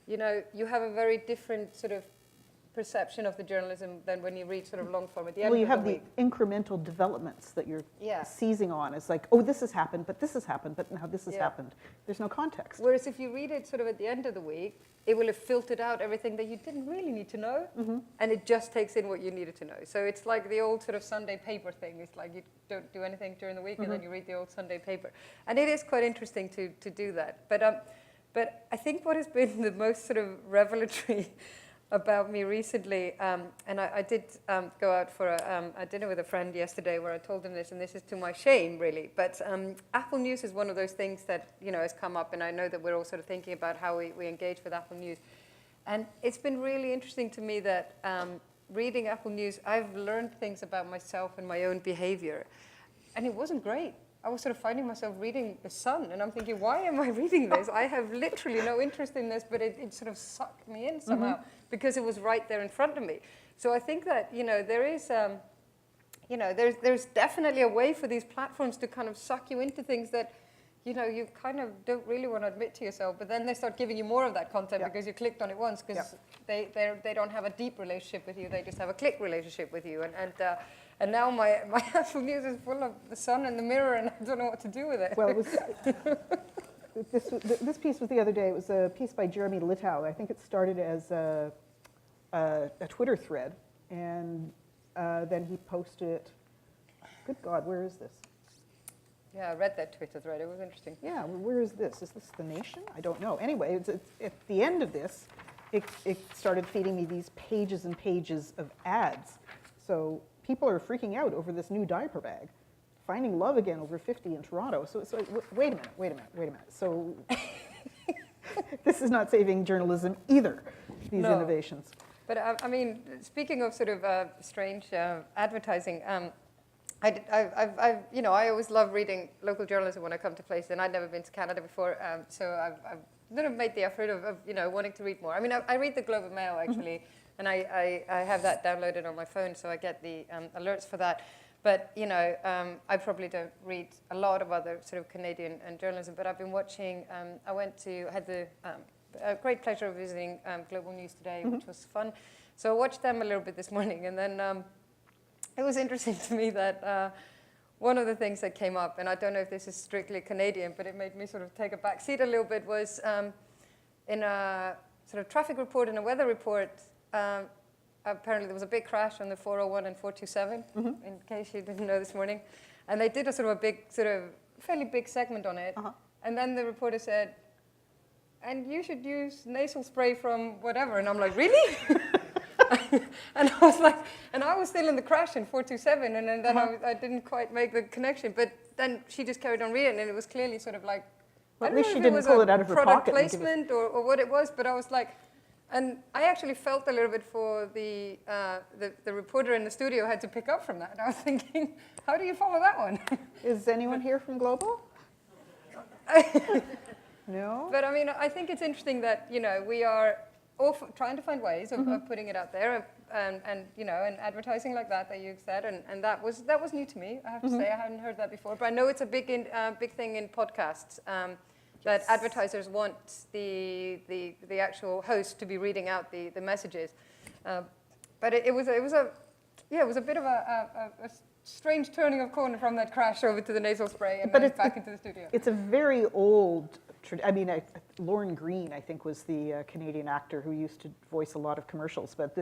you know, you have a very different sort of perception of the journalism than when you read sort of long form at the end of the week. Well, you have the incremental developments that you're seizing on. It's like, oh, this has happened, but now this has happened. There's no context. Whereas if you read it sort of at the end of the week, it will have filtered out everything that you didn't really need to know, and it just takes in what you needed to know. So it's like the old sort of Sunday paper thing. It's like you don't do anything during the week, and then you read the old Sunday paper. And it is quite interesting to do that. But I think what has been the most sort of revelatory about me recently, and I did go out for a dinner with a friend yesterday where I told him this, and this is to my shame, really. But Apple News is one of those things that has come up, and I know that we're all sort of thinking about how we engage with Apple News. And it's been really interesting to me that reading Apple News, I've learned things about myself and my own behavior, and it wasn't great. I was sort of finding myself reading The Sun, and I'm thinking, why am I reading this? I have literally no interest in this, but it sort of sucked me in somehow because it was right there in front of me. So I think that, there is, there's definitely a way for these platforms to kind of suck you into things that, you kind of don't really want to admit to yourself, but then they start giving you more of that content because you clicked on it once, because they don't have a deep relationship with you, they just have a click relationship with you. And now my Apple News is full of The Sun and the Mirror, and I don't know what to do with it. Well, this piece was the other day. It was a piece by Jeremy Littau. I think it started as a Twitter thread, and then he posted it. Good God, where is this? Yeah, I read that Twitter thread. It was interesting. Yeah, where is this? Is this The Nation? I don't know. Anyway, it's at the end of this, it started feeding me these pages and pages of ads. So people are freaking out over this new diaper bag. Finding love again over 50 in Toronto. So wait a minute. So this is not saving journalism either, these innovations. But I mean, speaking of sort of strange advertising, I always love reading local journalism when I come to places, and I'd never been to Canada before, so I've sort of made the effort of wanting to read more. I mean, I read the Globe and Mail actually, and I have that downloaded on my phone, so I get the alerts for that. But I probably don't read a lot of other sort of Canadian journalism. But I've been watching. I had the great pleasure of visiting Global News today, which was fun. So I watched them a little bit this morning, and then it was interesting to me that one of the things that came up, and I don't know if this is strictly Canadian, but it made me sort of take a back seat a little bit, was in a sort of traffic report and a weather report. Apparently there was a big crash on the 401 and 427, in case you didn't know this morning. And they did a sort of a big, sort of fairly big segment on it. And then the reporter said, and you should use nasal spray from whatever. And I'm like, really? And I was like, and I was still in the crash in 427, and then I didn't quite make the connection. But then she just carried on reading, and it was clearly sort of like, Well, I at don't least know she if didn't it was pull a it out of her product pocket and give it- placement or what it was, but I was like, and I actually felt a little bit for the reporter in the studio had to pick up from that. I was thinking, how do you follow that one? Is anyone here from Global? No? But I mean, I think it's interesting that, we are all trying to find ways of putting it out there, and advertising like that you said, and that was new to me. I have to say, I hadn't heard that before. But I know it's a big thing in podcasts. That advertisers want the actual host to be reading out the messages, but it was a bit of a strange turning of corner from that crash over to the nasal spray and then back into the studio. It's a very old. Lorne Greene, I think, was the Canadian actor who used to voice a lot of commercials. But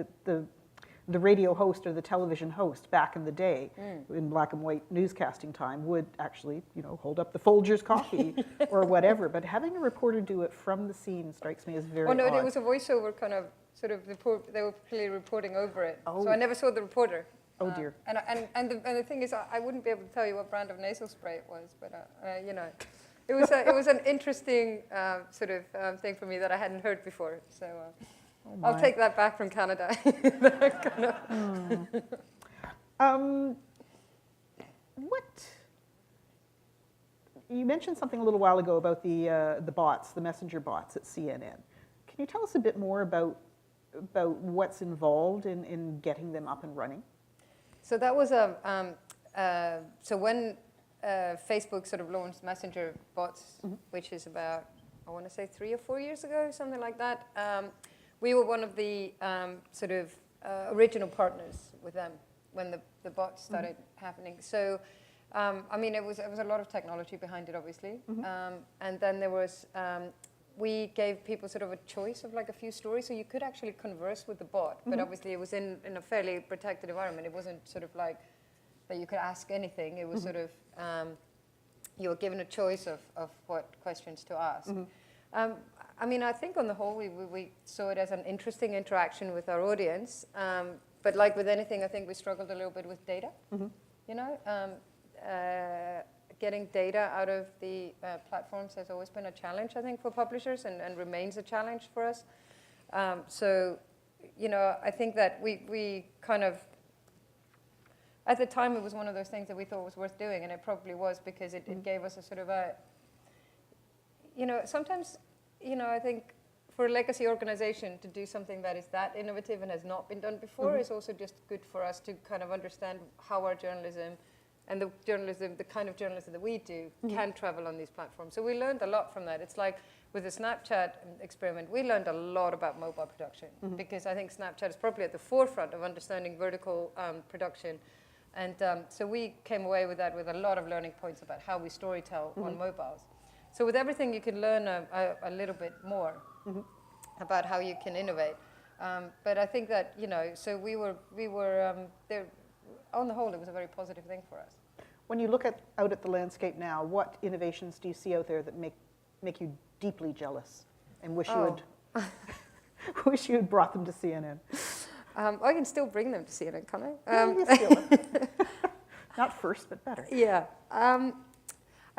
the radio host or the television host back in the day, in black and white newscasting time, would actually, hold up the Folgers coffee or whatever. But having a reporter do it from the scene strikes me as very odd. It was a voiceover kind of sort of they were clearly reporting over it. Oh. So I never saw the reporter. Oh dear. And the thing is, I wouldn't be able to tell you what brand of nasal spray it was, but it was an interesting sort of thing for me that I hadn't heard before. So. I'll take that back from Canada. You mentioned something a little while ago about the bots, the messenger bots at CNN. Can you tell us a bit more about what's involved in getting them up and running? So that was so when Facebook sort of launched messenger bots, which is about, I want to say 3 or 4 years ago, something like that. We were one of the original partners with them when the bots started happening. So, it was a lot of technology behind it, obviously. And then there was, we gave people sort of a choice of like a few stories, so you could actually converse with the bot, but obviously it was in a fairly protected environment. It wasn't sort of like that you could ask anything. It was sort of, you were given a choice of what questions to ask. I mean, I think on the whole, we saw it as an interesting interaction with our audience. But like with anything, I think we struggled a little bit with data. You know, getting data out of the platforms has always been a challenge, I think, for publishers and remains a challenge for us. So, you know, I think that we kind of, at the time, it was one of those things that we thought was worth doing, and it probably was because it gave us a sort of a, you know, sometimes, you know, I think for a legacy organization to do something that is that innovative and has not been done before is also just good for us to kind of understand how our journalism and the kind of journalism that we do can travel on these platforms. So we learned a lot from that. It's like with the Snapchat experiment, we learned a lot about mobile production because I think Snapchat is probably at the forefront of understanding vertical production. And so we came away with that with a lot of learning points about how we storytell on mobiles. So with everything, you can learn a little bit more about how you can innovate. But I think that, you know, so we were there. On the whole, it was a very positive thing for us. When you look out at the landscape now, what innovations do you see out there that make you deeply jealous and wish you had wish you had brought them to CNN? I can still bring them to CNN, can't I? Yeah, you still. Not first, but better. Yeah.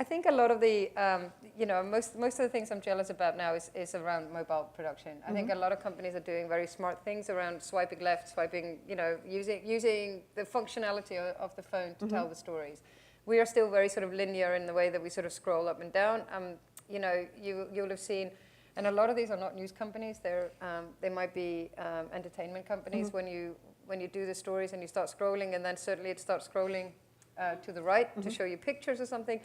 I think a lot of the, you know, most of the things I'm jealous about now is around mobile production. I think a lot of companies are doing very smart things around swiping left, swiping, you know, using the functionality of the phone to tell the stories. We are still very sort of linear in the way that we sort of scroll up and down. You know, you'll have seen, and a lot of these are not news companies. They might be entertainment companies. When you do the stories and you start scrolling, and then suddenly it starts scrolling to the right to show you pictures or something.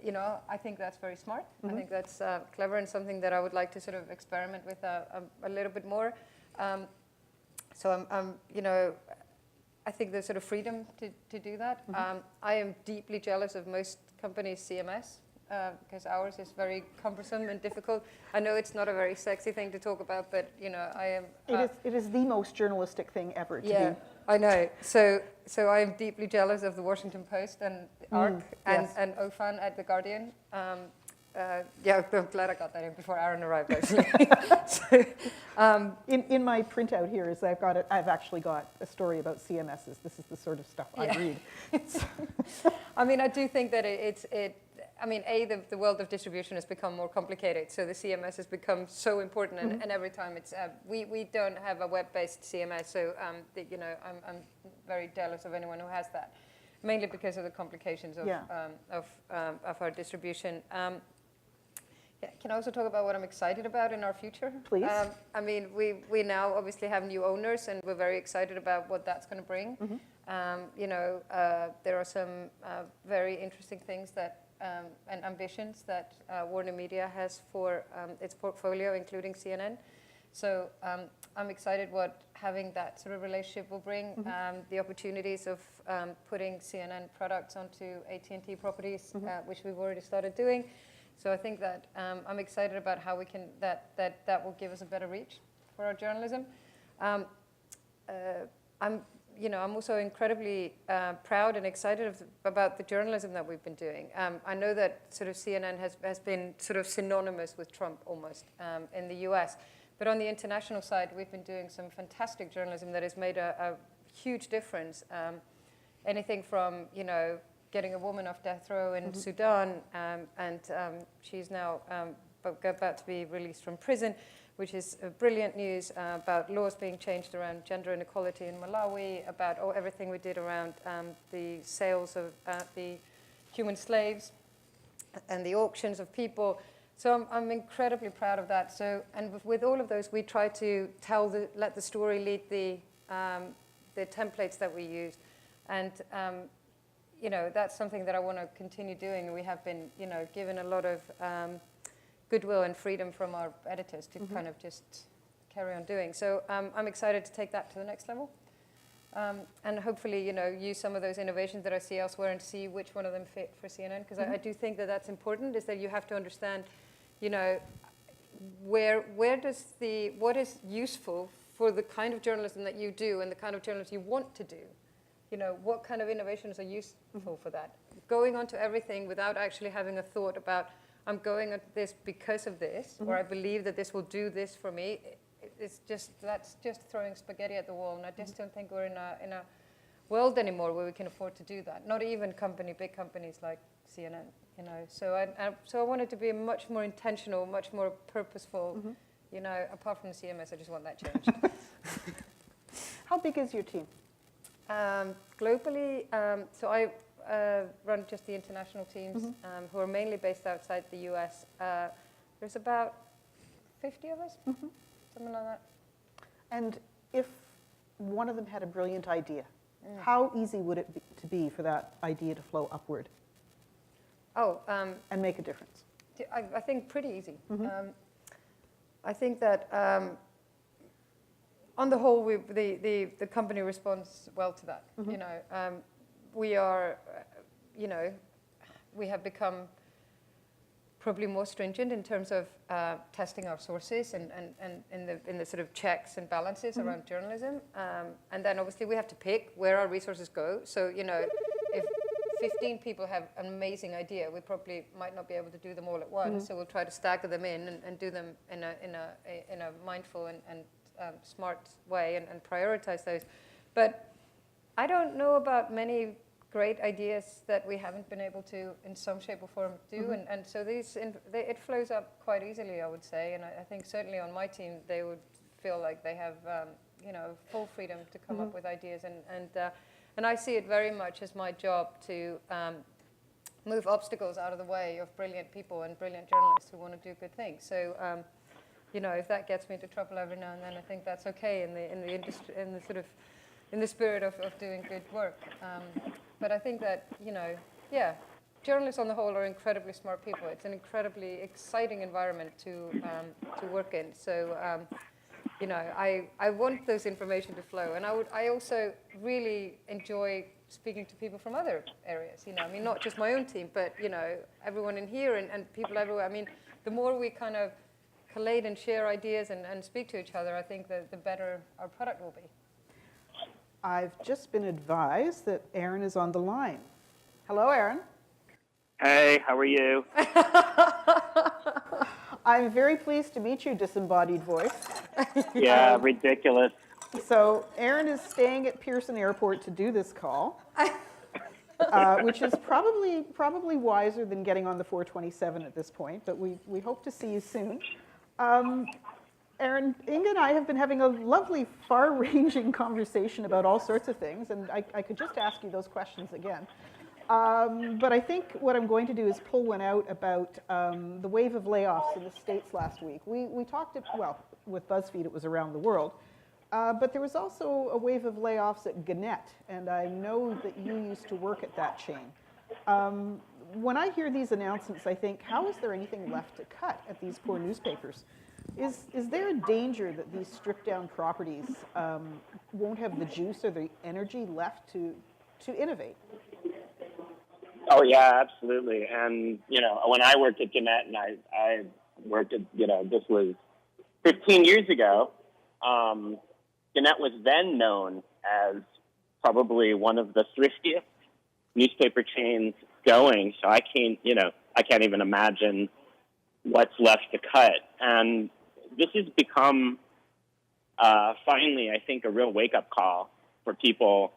You know, I think that's very smart. I think that's clever and something that I would like to sort of experiment with a little bit more. So I'm, you know, I think there's sort of freedom to do that. I am deeply jealous of most companies' CMS because ours is very cumbersome and difficult. I know it's not a very sexy thing to talk about, but you know, I am. It is the most journalistic thing ever to yeah, be. I know. So I am deeply jealous of the Washington Post and ARC and OFAN at the Guardian. Yeah, I'm glad I got that in before Aron arrived, actually. In my printout here is I've actually got a story about CMSs. This is the sort of stuff I read. I mean, I do think that I mean, the world of distribution has become more complicated, so the CMS has become so important, and every time it's, we don't have a web-based CMS, so, you know, I'm very jealous of anyone who has that, mainly because of the complications of our distribution. Yeah, can I also talk about what I'm excited about in our future? Please. I mean, we now obviously have new owners, and we're very excited about what that's going to bring. You know, there are some very interesting things that and ambitions that Warner Media has for its portfolio, including CNN. So I'm excited what having that sort of relationship will bring, the opportunities of putting CNN products onto AT&T properties, which we've already started doing. So I think that I'm excited about how we can, that will give us a better reach for our journalism. I'm also incredibly proud and excited about the journalism that we've been doing. I know that sort of CNN has been sort of synonymous with Trump almost in the US, but on the international side, we've been doing some fantastic journalism that has made a huge difference. Anything from, you know, getting a woman off death row in Sudan, and she's now about to be released from prison, which is brilliant news about laws being changed around gender inequality in Malawi, about everything we did around the sales of the human slaves and the auctions of people. So I'm incredibly proud of that. So, and with all of those, we try to let the story lead the templates that we use. And you know, that's something that I want to continue doing. We have been, you know, given a lot of goodwill and freedom from our editors to kind of just carry on doing. So I'm excited to take that to the next level. And hopefully, you know, use some of those innovations that I see elsewhere and see which one of them fit for CNN. Because I do think that that's important, is that you have to understand, you know, what is useful for the kind of journalism that you do and the kind of journalism you want to do. You know, what kind of innovations are useful for that? Going on to everything without actually having a thought about I'm going at this because of this, or I believe that this will do this for me, that's just throwing spaghetti at the wall. And I just don't think we're in a world anymore where we can afford to do that. Not even big companies like CNN, you know. So I wanted to be much more intentional, much more purposeful. You know, apart from the CMS, I just want that changed. How big is your team? Globally, so I run just the international teams who are mainly based outside the US. There's about 50 of us, something like that. And if one of them had a brilliant idea, how easy would it be for that idea to flow upward and make a difference? I think pretty easy. I think that on the whole, the company responds well to that. You know, we are, you know, we have become probably more stringent in terms of testing our sources and in the sort of checks and balances around journalism. And then obviously we have to pick where our resources go. So, you know, if 15 people have an amazing idea, we probably might not be able to do them all at once. So we'll try to stagger them in and do them in a mindful and smart way and prioritize those. But I don't know about many great ideas that we haven't been able to, in some shape or form, do. And so it flows up quite easily, I would say. And I think certainly on my team, they would feel like they have, you know, full freedom to come up with ideas. And I see it very much as my job to move obstacles out of the way of brilliant people and brilliant journalists who want to do good things. So, you know, if that gets me into trouble every now and then, I think that's okay in the industry, in the spirit of doing good work. But I think that, you know, yeah, journalists on the whole are incredibly smart people. It's an incredibly exciting environment to work in. So, you know, I want those information to flow. And I also really enjoy speaking to people from other areas, you know. I mean, not just my own team, but, you know, everyone in here and people everywhere. I mean, the more we kind of collate and share ideas and speak to each other, I think the better our product will be. I've just been advised that Aron is on the line. Hello, Aron. Hey, how are you? I'm very pleased to meet you, disembodied voice. Yeah, ridiculous. So Aron is staying at Pearson Airport to do this call, which is probably wiser than getting on the 427 at this point, but we hope to see you soon. Aron, Inga and I have been having a lovely, far-ranging conversation about all sorts of things, and I could just ask you those questions again. But I think what I'm going to do is pull one out about the wave of layoffs in the States last week. We talked, well, with BuzzFeed, it was around the world. But there was also a wave of layoffs at Gannett, and I know that you used to work at that chain. When I hear these announcements, I think, how is there anything left to cut at these poor newspapers? Is there a danger that these stripped-down properties won't have the juice or the energy left to innovate? Oh, yeah, absolutely. And, you know, when I worked at Gannett, and I worked at, you know, this was 15 years ago, Gannett was then known as probably one of the thriftiest newspaper chains going. So I can't even imagine what's left to cut. And this has become, finally, I think, a real wake-up call for people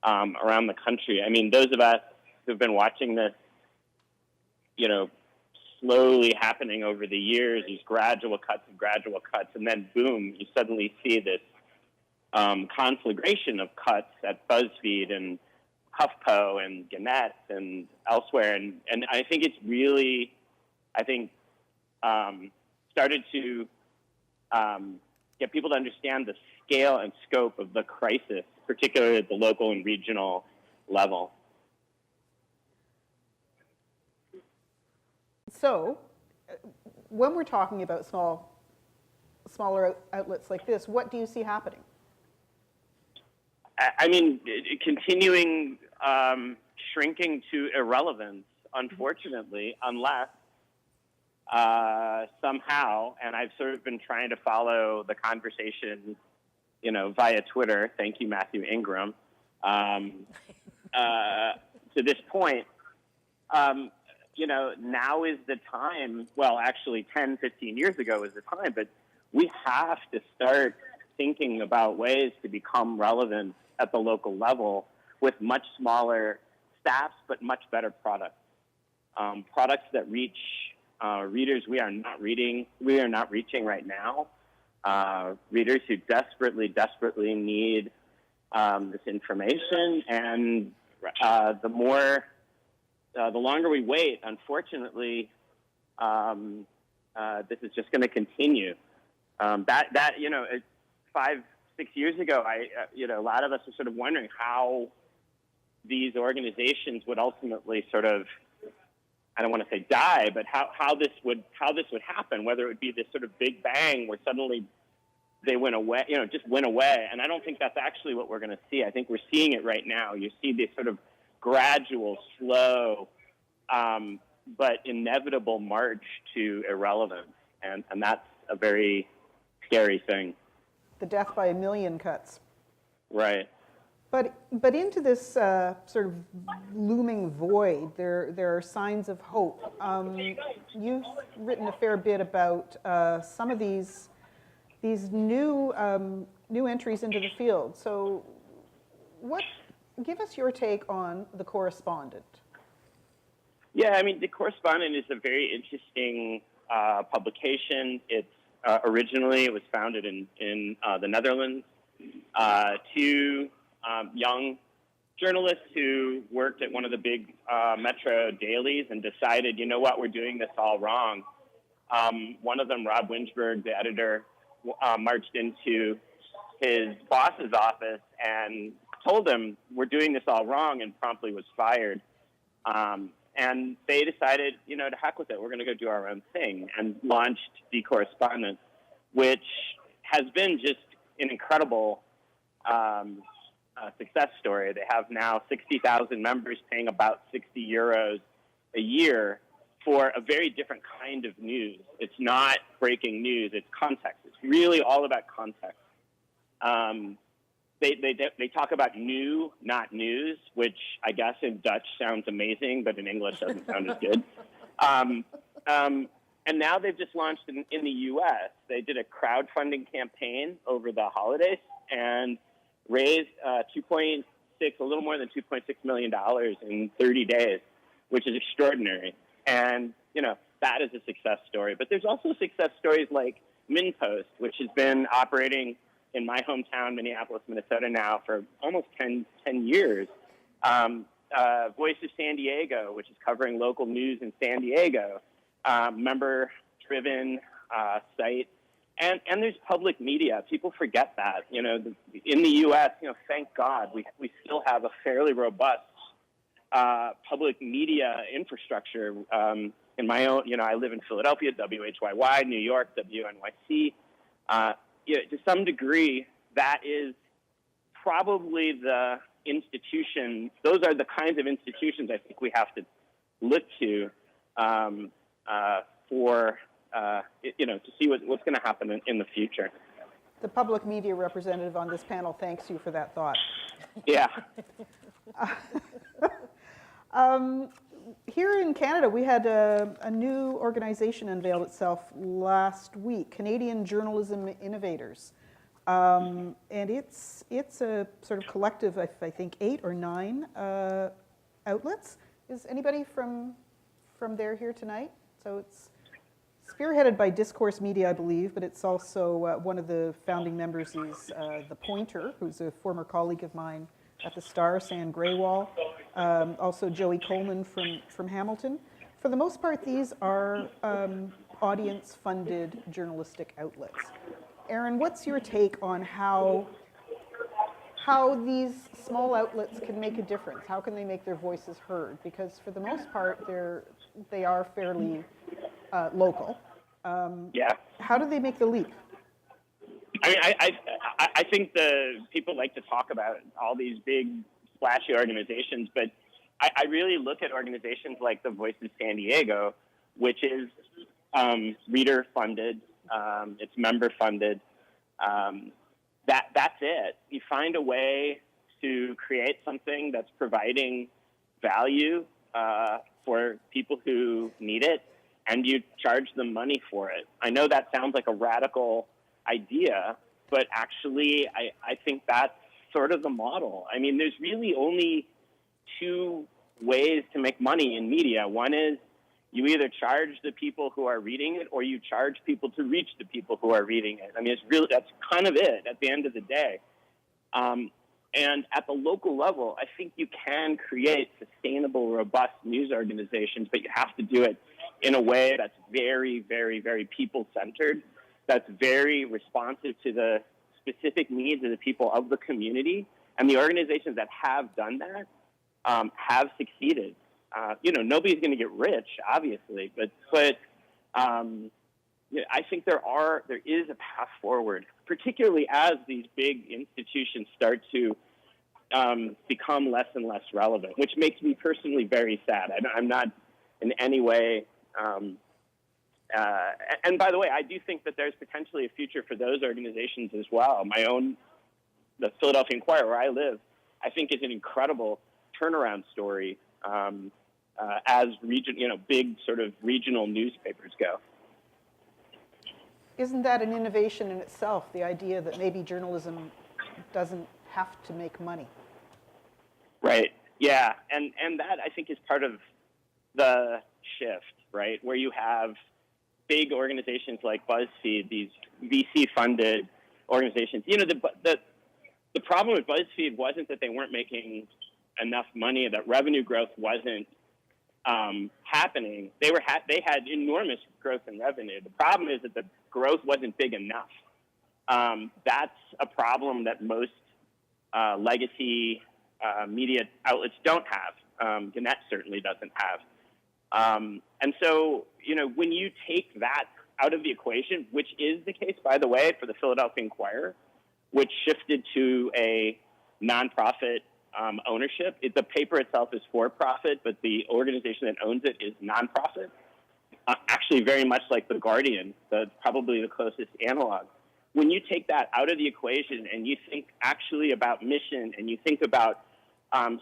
around the country. I mean, those of us who've been watching this, you know, slowly happening over the years, these gradual cuts, and then boom, you suddenly see this conflagration of cuts at BuzzFeed and HuffPo and Gannett and elsewhere. And I think it's really, started to get people to understand the scale and scope of the crisis, particularly at the local and regional level. So, when we're talking about smaller outlets like this, what do you see happening? I mean, continuing shrinking to irrelevance, unfortunately, unless somehow, and I've sort of been trying to follow the conversation, you know, via Twitter, thank you, Matthew Ingram, to this point, now is the time. Well, actually 10, 15 years ago was the time, but we have to start thinking about ways to become relevant at the local level with much smaller staffs, but much better products. Products that reach readers we are not reaching right now. Readers who desperately need this information, and the longer we wait, unfortunately, this is just going to continue. 5, 6 years ago, a lot of us were sort of wondering how these organizations would ultimately sort of, I don't want to say die, but how this would happen, whether it would be this sort of big bang where suddenly they went away, just went away. And I don't think that's actually what we're going to see. I think we're seeing it right now. You see this sort of gradual, slow, but inevitable march to irrelevance. And that's a very scary thing. The death by a million cuts. Right. But into this sort of looming void, there are signs of hope. You've written a fair bit about some of these new entries into the field. So, give us your take on The Correspondent. Yeah, I mean, The Correspondent is a very interesting publication. It's originally it was founded in the Netherlands. Two young journalists who worked at one of the big metro dailies and decided, you know what, we're doing this all wrong. One of them, Rob Winsberg, the editor, marched into his boss's office and told him, we're doing this all wrong, and promptly was fired. And they decided, to heck with it. We're going to go do our own thing, and launched The Correspondent, which has been just an incredible success story. They have now 60,000 members paying about 60 euros a year for a very different kind of news. It's not breaking news, it's context. It's really all about context. They talk about new, not news, which I guess in Dutch sounds amazing, but in English doesn't sound as good. And now they've just launched in the U.S. They did a crowdfunding campaign over the holidays and raised a little more than $2.6 million in 30 days, which is extraordinary. And, that is a success story. But there's also success stories like MinPost, which has been operating in my hometown, Minneapolis, Minnesota, now for almost 10 years. Voice of San Diego, which is covering local news in San Diego, member-driven site. And there's public media. People forget that. In the U.S., thank God, we still have a fairly robust public media infrastructure. In my own, I live in Philadelphia, WHYY, New York, WNYC. To some degree, that is probably the institution. Those are the kinds of institutions I think we have to look to for to see what's going to happen in the future. The public media representative on this panel thanks you for that thought. Yeah. Here in Canada, we had a new organization unveiled itself last week, Canadian Journalism Innovators. And it's a sort of collective, I think, 8 or 9 outlets. Is anybody from there here tonight? So it's spearheaded by Discourse Media, I believe, but it's also one of the founding members is The Pointer, who's a former colleague of mine at the Star, San Graywall. Also Joey Coleman from Hamilton. For the most part, these are audience-funded journalistic outlets. Aron, what's your take on how these small outlets can make a difference? How can they make their voices heard? Because for the most part, they are fairly local. Yeah. How do they make the leap? I think the people like to talk about all these big, splashy organizations, but I really look at organizations like the Voice of San Diego, which is reader-funded, it's member-funded. That's it. You find a way to create something that's providing value for people who need it, and you charge them money for it. I know that sounds like a radical idea, but actually I think that's sort of the model. I mean, there's really only two ways to make money in media. One is you either charge the people who are reading it, or you charge people to reach the people who are reading it. I mean, that's kind of it at the end of the day. And at the local level, I think you can create sustainable, robust news organizations, but you have to do it in a way that's very, very, very people-centered, that's very responsive to the specific needs of the people of the community. And the organizations that have done that have succeeded. Nobody's going to get rich, obviously, but I think there is a path forward, particularly as these big institutions start to become less and less relevant, which makes me personally very sad. I'm not in any way. And by the way, I do think that there's potentially a future for those organizations as well. The Philadelphia Inquirer, where I live, I think is an incredible turnaround story as big sort of regional newspapers go. Isn't that an innovation in itself, the idea that maybe journalism doesn't have to make money? Right. Yeah. And that, I think, is part of the shift, right, where you have big organizations like BuzzFeed, these VC-funded organizations. The problem with BuzzFeed wasn't that they weren't making enough money, that revenue growth wasn't happening. They had enormous growth in revenue. The problem is that the growth wasn't big enough. That's a problem that most legacy media outlets don't have. Gannett certainly doesn't have. And so, when you take that out of the equation, which is the case, by the way, for the Philadelphia Inquirer, which shifted to a nonprofit ownership. The paper itself is for profit, but the organization that owns it is nonprofit. Actually, very much like the Guardian, probably the closest analog. When you take that out of the equation and you think actually about mission, and you think about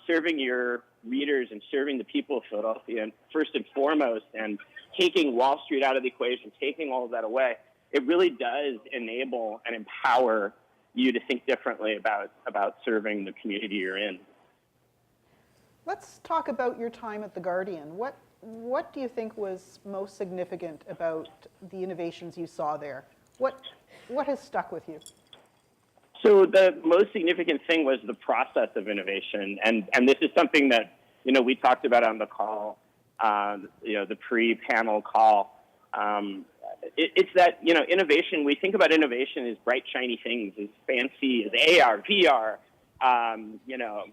serving your readers and serving the people of Philadelphia, and first and foremost, and taking Wall Street out of the equation, taking all of that away, it really does enable and empower you to think differently about serving the community you're in. Let's talk about your time at the Guardian. What do you think was most significant about the innovations you saw there? What has stuck with you? So the most significant thing was the process of innovation, and this is something that we talked about on the call, the pre-panel call. It's that innovation. We think about innovation as bright, shiny things, as fancy as AR, VR,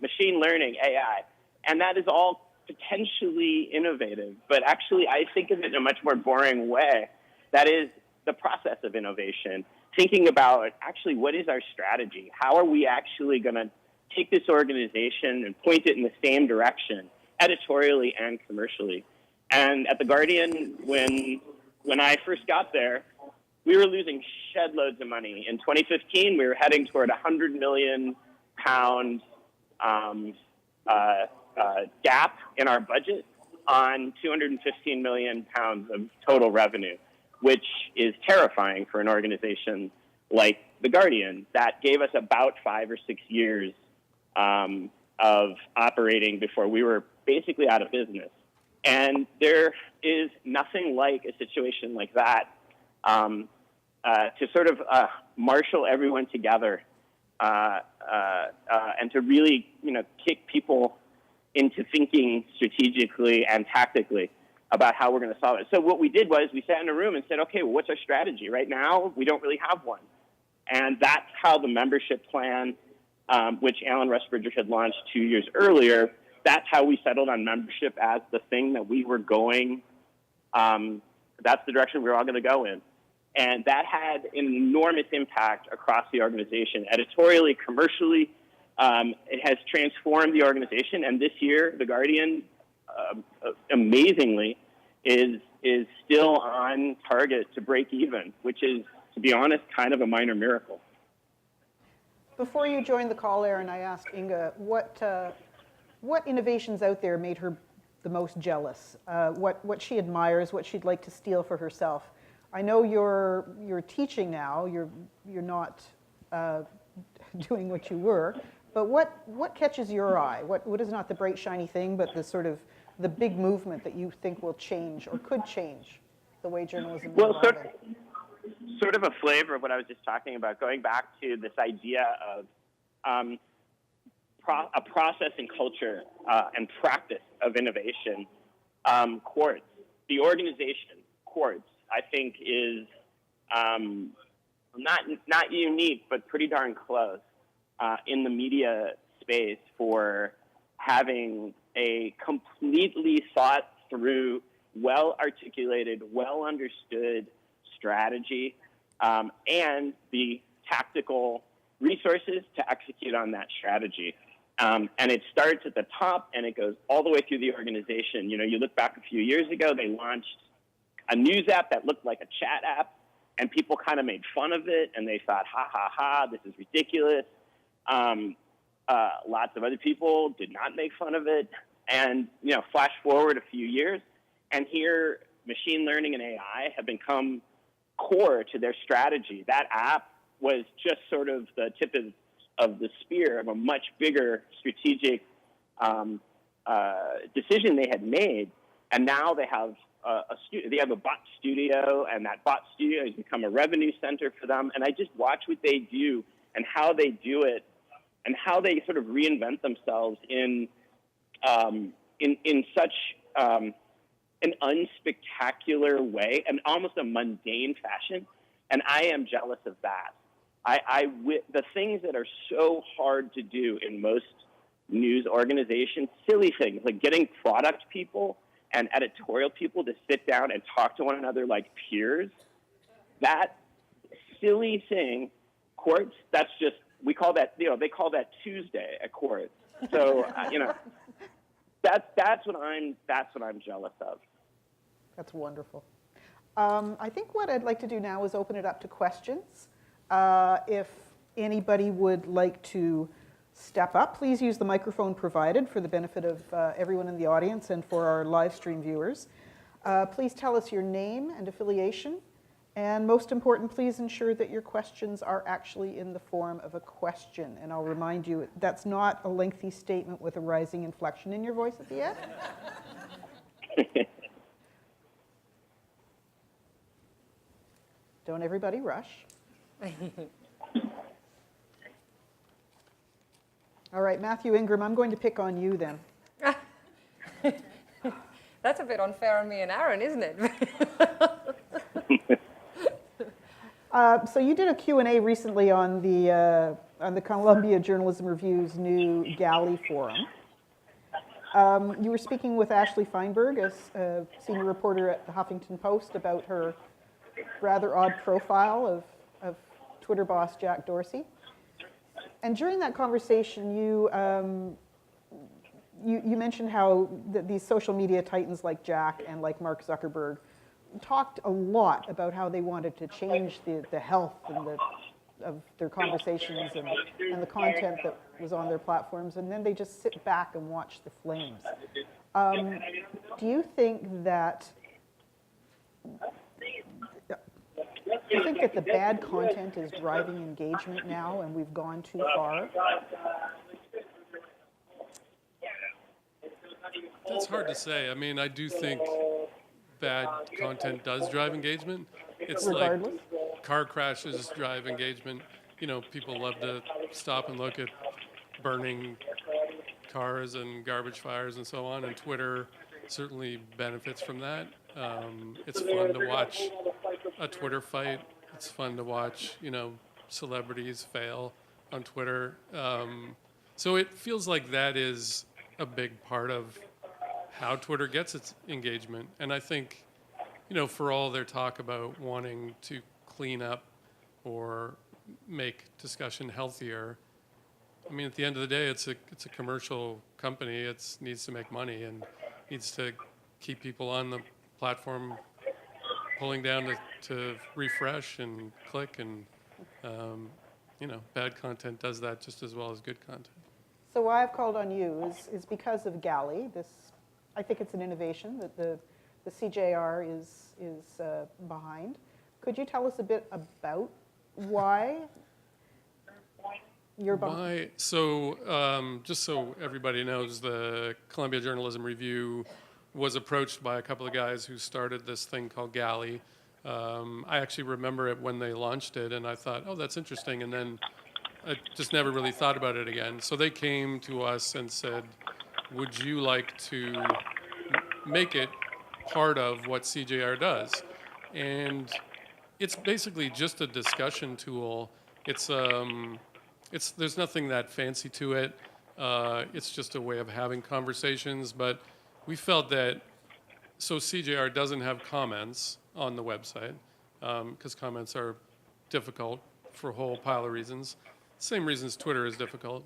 machine learning, AI, and that is all potentially innovative. But actually, I think of it in a much more boring way. That is the process of innovation. Thinking about actually what is our strategy? How are we actually going to take this organization and point it in the same direction, editorially and commercially? And at the Guardian, when I first got there, we were losing shed loads of money. In 2015, we were heading toward £100 million gap in our budget on £215 million of total revenue, which is terrifying for an organization like The Guardian. That gave us about 5 or 6 years of operating before we were basically out of business. And there is nothing like a situation like that to sort of marshal everyone together and to really, kick people into thinking strategically and tactically about how we're going to solve it. So what we did was we sat in a room and said, okay, well, what's our strategy? Right now, we don't really have one. And that's how the membership plan, which Alan Rusbridger had launched 2 years earlier, that's how we settled on membership as the thing that we were going, that's the direction we were all going to go in. And that had an enormous impact across the organization, editorially, commercially. It has transformed the organization. And this year, The Guardian, amazingly, is still on target to break even, which is, to be honest, kind of a minor miracle. Before you joined the call, Aron, I asked Inga what innovations out there made her the most jealous, what she admires, what she'd like to steal for herself. I know you're teaching now, you're not doing what you were, but what catches your eye? What is not the bright, shiny thing, but the sort of the big movement that you think will change or could change the way journalism is evolving? Sort of a flavor of what I was just talking about, going back to this idea of a process and culture and practice of innovation. Quartz, the organization, Quartz, I think is not unique, but pretty darn close in the media space for having a completely thought through, well-articulated, well-understood strategy and the tactical resources to execute on that strategy. And it starts at the top and it goes all the way through the organization. You know, you look back a few years ago, they launched a news app that looked like a chat app, and people kind of made fun of it, and they thought, ha, ha, ha, this is ridiculous. Lots of other people did not make fun of it. And, you know, flash forward a few years, and here machine learning and AI have become core to their strategy. That app was just sort of the tip of the spear of a much bigger strategic decision they had made. And now they have they have a bot studio, and that bot studio has become a revenue center for them. And I just watch what they do and how they do it, and how they sort of reinvent themselves in such an unspectacular way and almost a mundane fashion. And I am jealous of that. The things that are so hard to do in most news organizations, silly things like getting product people and editorial people to sit down and talk to one another like peers, that silly thing, Quartz, that's just, we call that, you know, they call that Tuesday at Quartz. So, you know, that's what I'm jealous of. That's wonderful. I think what I'd like to do now is open it up to questions. If anybody would like to step up, please use the microphone provided for the benefit of everyone in the audience and for our live stream viewers. Please tell us your name and affiliation. And most important, please ensure that your questions are actually in the form of a question. And I'll remind you, that's not a lengthy statement with a rising inflection in your voice at the end. Don't everybody rush. All right, Matthew Ingram, I'm going to pick on you then. That's a bit unfair on me and Aron, isn't it? So you did a Q&A recently on the Columbia Journalism Review's new Galley forum. You were speaking with Ashley Feinberg, a senior reporter at the Huffington Post, about her rather odd profile of Twitter boss Jack Dorsey. And during that conversation, you mentioned how these social media titans like Jack and like Mark Zuckerberg talked a lot about how they wanted to change the health and of their conversations and the content that was on their platforms, and then they just sit back and watch the flames. Do you think that the bad content is driving engagement now and we've gone too far? That's hard to say. I mean, I do think bad content does drive engagement. It's Regardless? like car crashes drive engagement. You know, people love to stop and look at burning cars and garbage fires and so on, and Twitter certainly benefits from that. It's fun to watch a Twitter fight. It's fun to watch, you know, celebrities fail on Twitter. So it feels like that is a big part of how Twitter gets its engagement. And I think, you know, for all their talk about wanting to clean up or make discussion healthier, I mean, at the end of the day, it's a commercial company. It needs to make money and needs to keep people on the platform pulling down to refresh and click, and you know, bad content does that just as well as good content. So why I've called on you is because of Galley, this I think it's an innovation that the CJR is behind. Could you tell us a bit about why you're behind? Why? So just so everybody knows, the Columbia Journalism Review was approached by a couple of guys who started this thing called Galley. I actually remember it when they launched it, and I thought, oh, that's interesting, and then I just never really thought about it again. So they came to us and said, would you like to make it part of what CJR does? And it's basically just a discussion tool. There's nothing that fancy to it. It's just a way of having conversations. But we felt that, so CJR doesn't have comments on the website, because comments are difficult for a whole pile of reasons. Same reasons Twitter is difficult.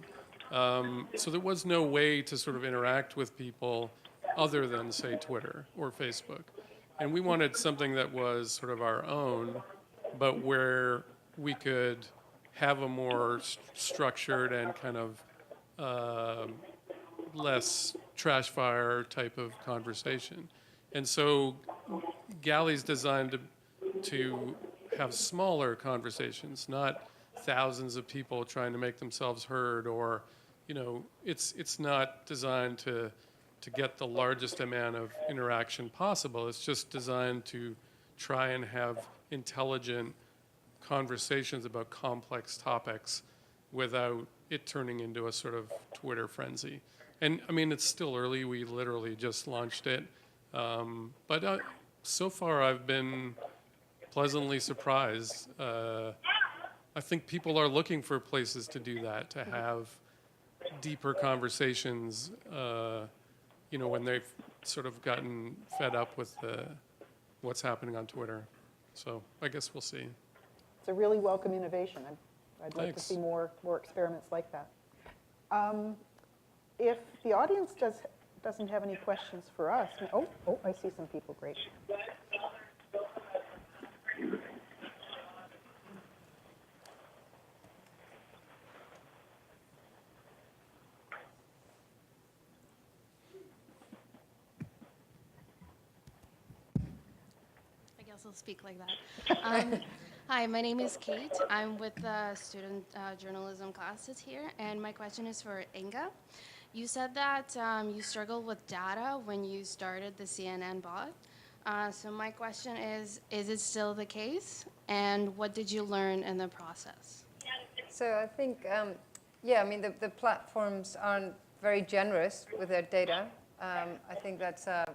So there was no way to sort of interact with people other than, say, Twitter or Facebook. And we wanted something that was sort of our own, but where we could have a more structured and kind of less trash fire type of conversation. And so Galley's designed to have smaller conversations, not thousands of people trying to make themselves heard, or, you know, it's not designed to get the largest amount of interaction possible. It's just designed to try and have intelligent conversations about complex topics without it turning into a sort of Twitter frenzy. And I mean, it's still early. We literally just launched it. But so far I've been pleasantly surprised. I think people are looking for places to do that, to have deeper conversations, you know, when they've sort of gotten fed up with what's happening on Twitter. So I guess we'll see. It's a really welcome innovation. I'd like to Thanks. see more experiments like that. If the audience doesn't have any questions for us, oh, I see some people, great. I guess I'll speak like that. Hi, my name is Kate. I'm with the student journalism classes here, and my question is for Inga. You said that you struggled with data when you started the CNN bot. So my question is it still the case? And what did you learn in the process? So I think, yeah, I mean, the platforms aren't very generous with their data. I think that's a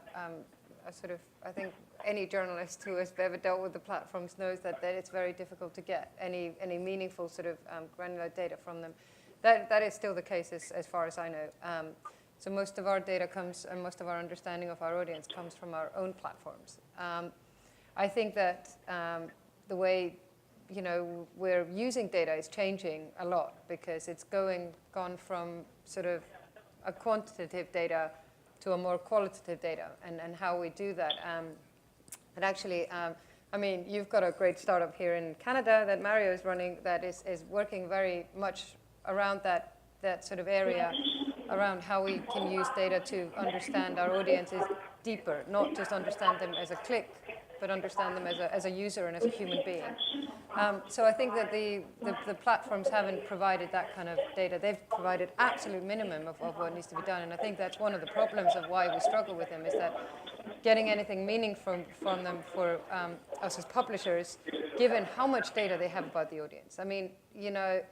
sort of, I think any journalist who has ever dealt with the platforms knows that it's very difficult to get any meaningful sort of granular data from them. That is still the case as far as I know. So most of our data comes, and most of our understanding of our audience comes from our own platforms. I think that the way, you know, we're using data is changing a lot, because it's gone from sort of a quantitative data to a more qualitative data, and how we do that. And actually, I mean, you've got a great startup here in Canada that Mario is running that is working very much around that sort of area, around how we can use data to understand our audiences deeper, not just understand them as a click, but understand them as a user and as a human being. So I think that the platforms haven't provided that kind of data. They've provided absolute minimum of what needs to be done, and I think that's one of the problems of why we struggle with them, is that getting anything meaningful from them for us as publishers, given how much data they have about the audience. I mean, you know,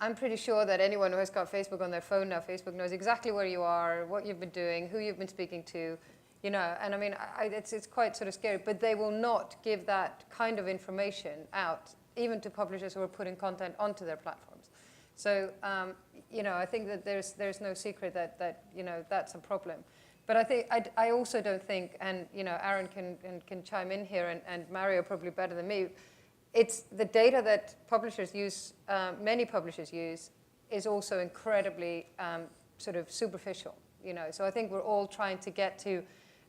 I'm pretty sure that anyone who has got Facebook on their phone now, Facebook knows exactly where you are, what you've been doing, who you've been speaking to, you know, and I mean, it's quite sort of scary, but they will not give that kind of information out, even to publishers who are putting content onto their platforms. So, you know, I think that there's no secret that you know, that's a problem. But I think, I also don't think, and you know, Aron can chime in here, and Mario probably better than me, it's the data that publishers use, many publishers use, is also incredibly sort of superficial, you know. So I think we're all trying to get to,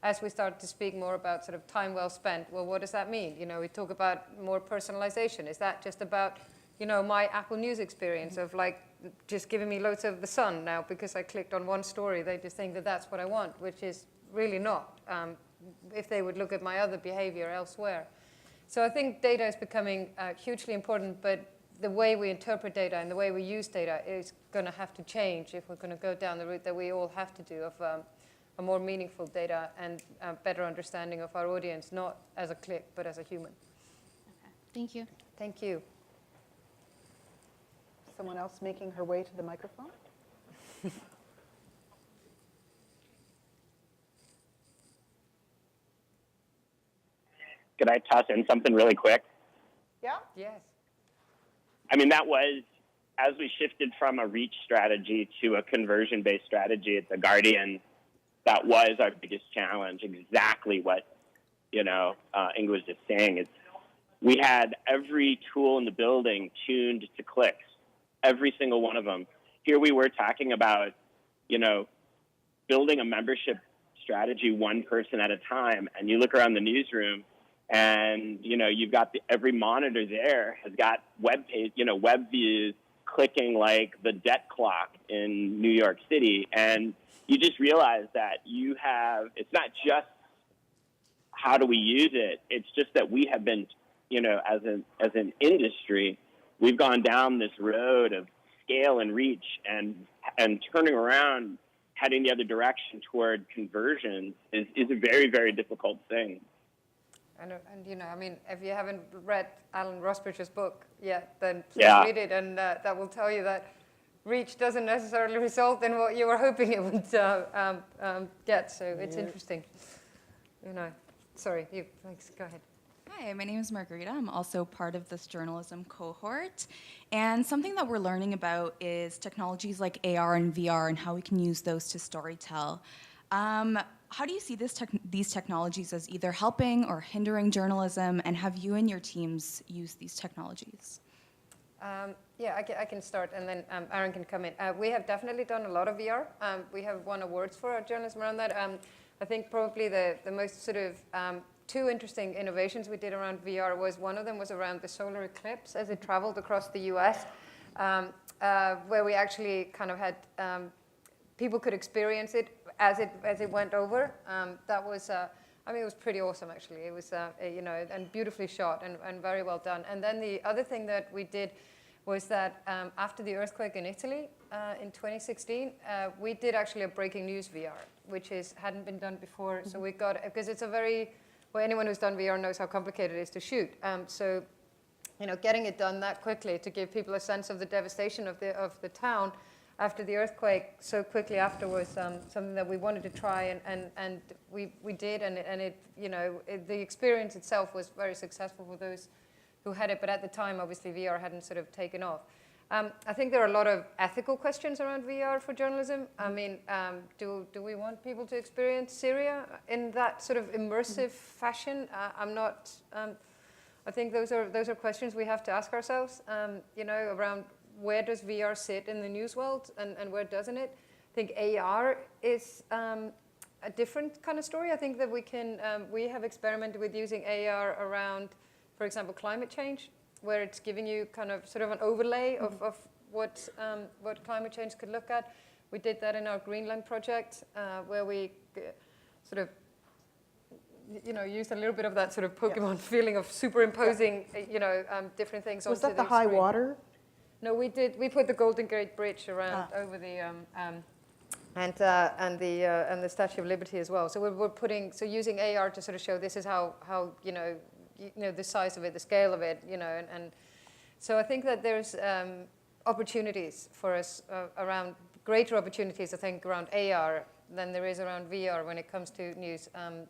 as we start to speak more about sort of time well spent, well, what does that mean? You know, we talk about more personalization. Is that just about my Apple News experience of like just giving me loads of the sun now because I clicked on one story. They just think that that's what I want, which is really not, if they would look at my other behavior elsewhere. So I think data is becoming hugely important, but the way we interpret data and the way we use data is going to have to change if we're going to go down the route that we all have to do of a more meaningful data and a better understanding of our audience, not as a click, but as a human. Okay. Thank you. Thank you. Someone else making her way to the microphone? Could I toss in something really quick? Yeah? Yes. I mean, that was, as we shifted from a reach strategy to a conversion-based strategy at the Guardian, that was our biggest challenge. Exactly what, Inga was just saying. Is we had every tool in the building tuned to clicks, every single one of them. Here we were talking about, building a membership strategy one person at a time, and you look around the newsroom, and you've got every monitor there has got web views clicking like the debt clock in New York City, and you just realize that it's not just how do we use it, it's just that we have been, as an industry, we've gone down this road of scale and reach and turning around, heading the other direction toward conversions is a very, very difficult thing. And if you haven't read Alan Rusbridger's book yet, then please Yeah. read it, and that will tell you that reach doesn't necessarily result in what you were hoping it would get. So it's interesting. Sorry, thanks. Go ahead. Hi, my name is Margarita. I'm also part of this journalism cohort. And something that we're learning about is technologies like AR and VR and how we can use those to storytell. How do you see these technologies as either helping or hindering journalism, and have you and your teams used these technologies? I can start, and then Aron can come in. We have definitely done a lot of VR. We have won awards for our journalism around that. I think probably the most sort of two interesting innovations we did around VR was, one of them was around the solar eclipse as it traveled across the US, where we actually kind of had people could experience it as it went over. That was, it was pretty awesome actually. It was, and beautifully shot and very well done. And then the other thing that we did was that after the earthquake in Italy in 2016, we did actually a breaking news VR, which hadn't been done before. So we got, because it's a very, well, anyone who's done VR knows how complicated it is to shoot. So, getting it done that quickly to give people a sense of the devastation of the town after the earthquake so quickly after was something that we wanted to try, and we did, and it, the experience itself was very successful for those who had it, but at the time, obviously, VR hadn't sort of taken off. I think there are a lot of ethical questions around VR for journalism. I mean, do we want people to experience Syria in that sort of immersive fashion? I'm not. I think those are questions we have to ask ourselves. Around where does VR sit in the news world, and where doesn't it? I think AR is a different kind of story. I think that we have experimented with using AR around, for example, climate change, where it's giving you kind of sort of an overlay of what climate change could look at. We did that in our Greenland project, where we sort of, used a little bit of that sort of Pokemon feeling of superimposing, different things onto the Was that the high screen. water? No, we did. We put the Golden Gate Bridge around over the and the Statue of Liberty as well. So we're using AR to sort of show this is how the size of it, the scale of it, and so I think that there's opportunities for us around, greater opportunities I think around AR than there is around VR when it comes to news, on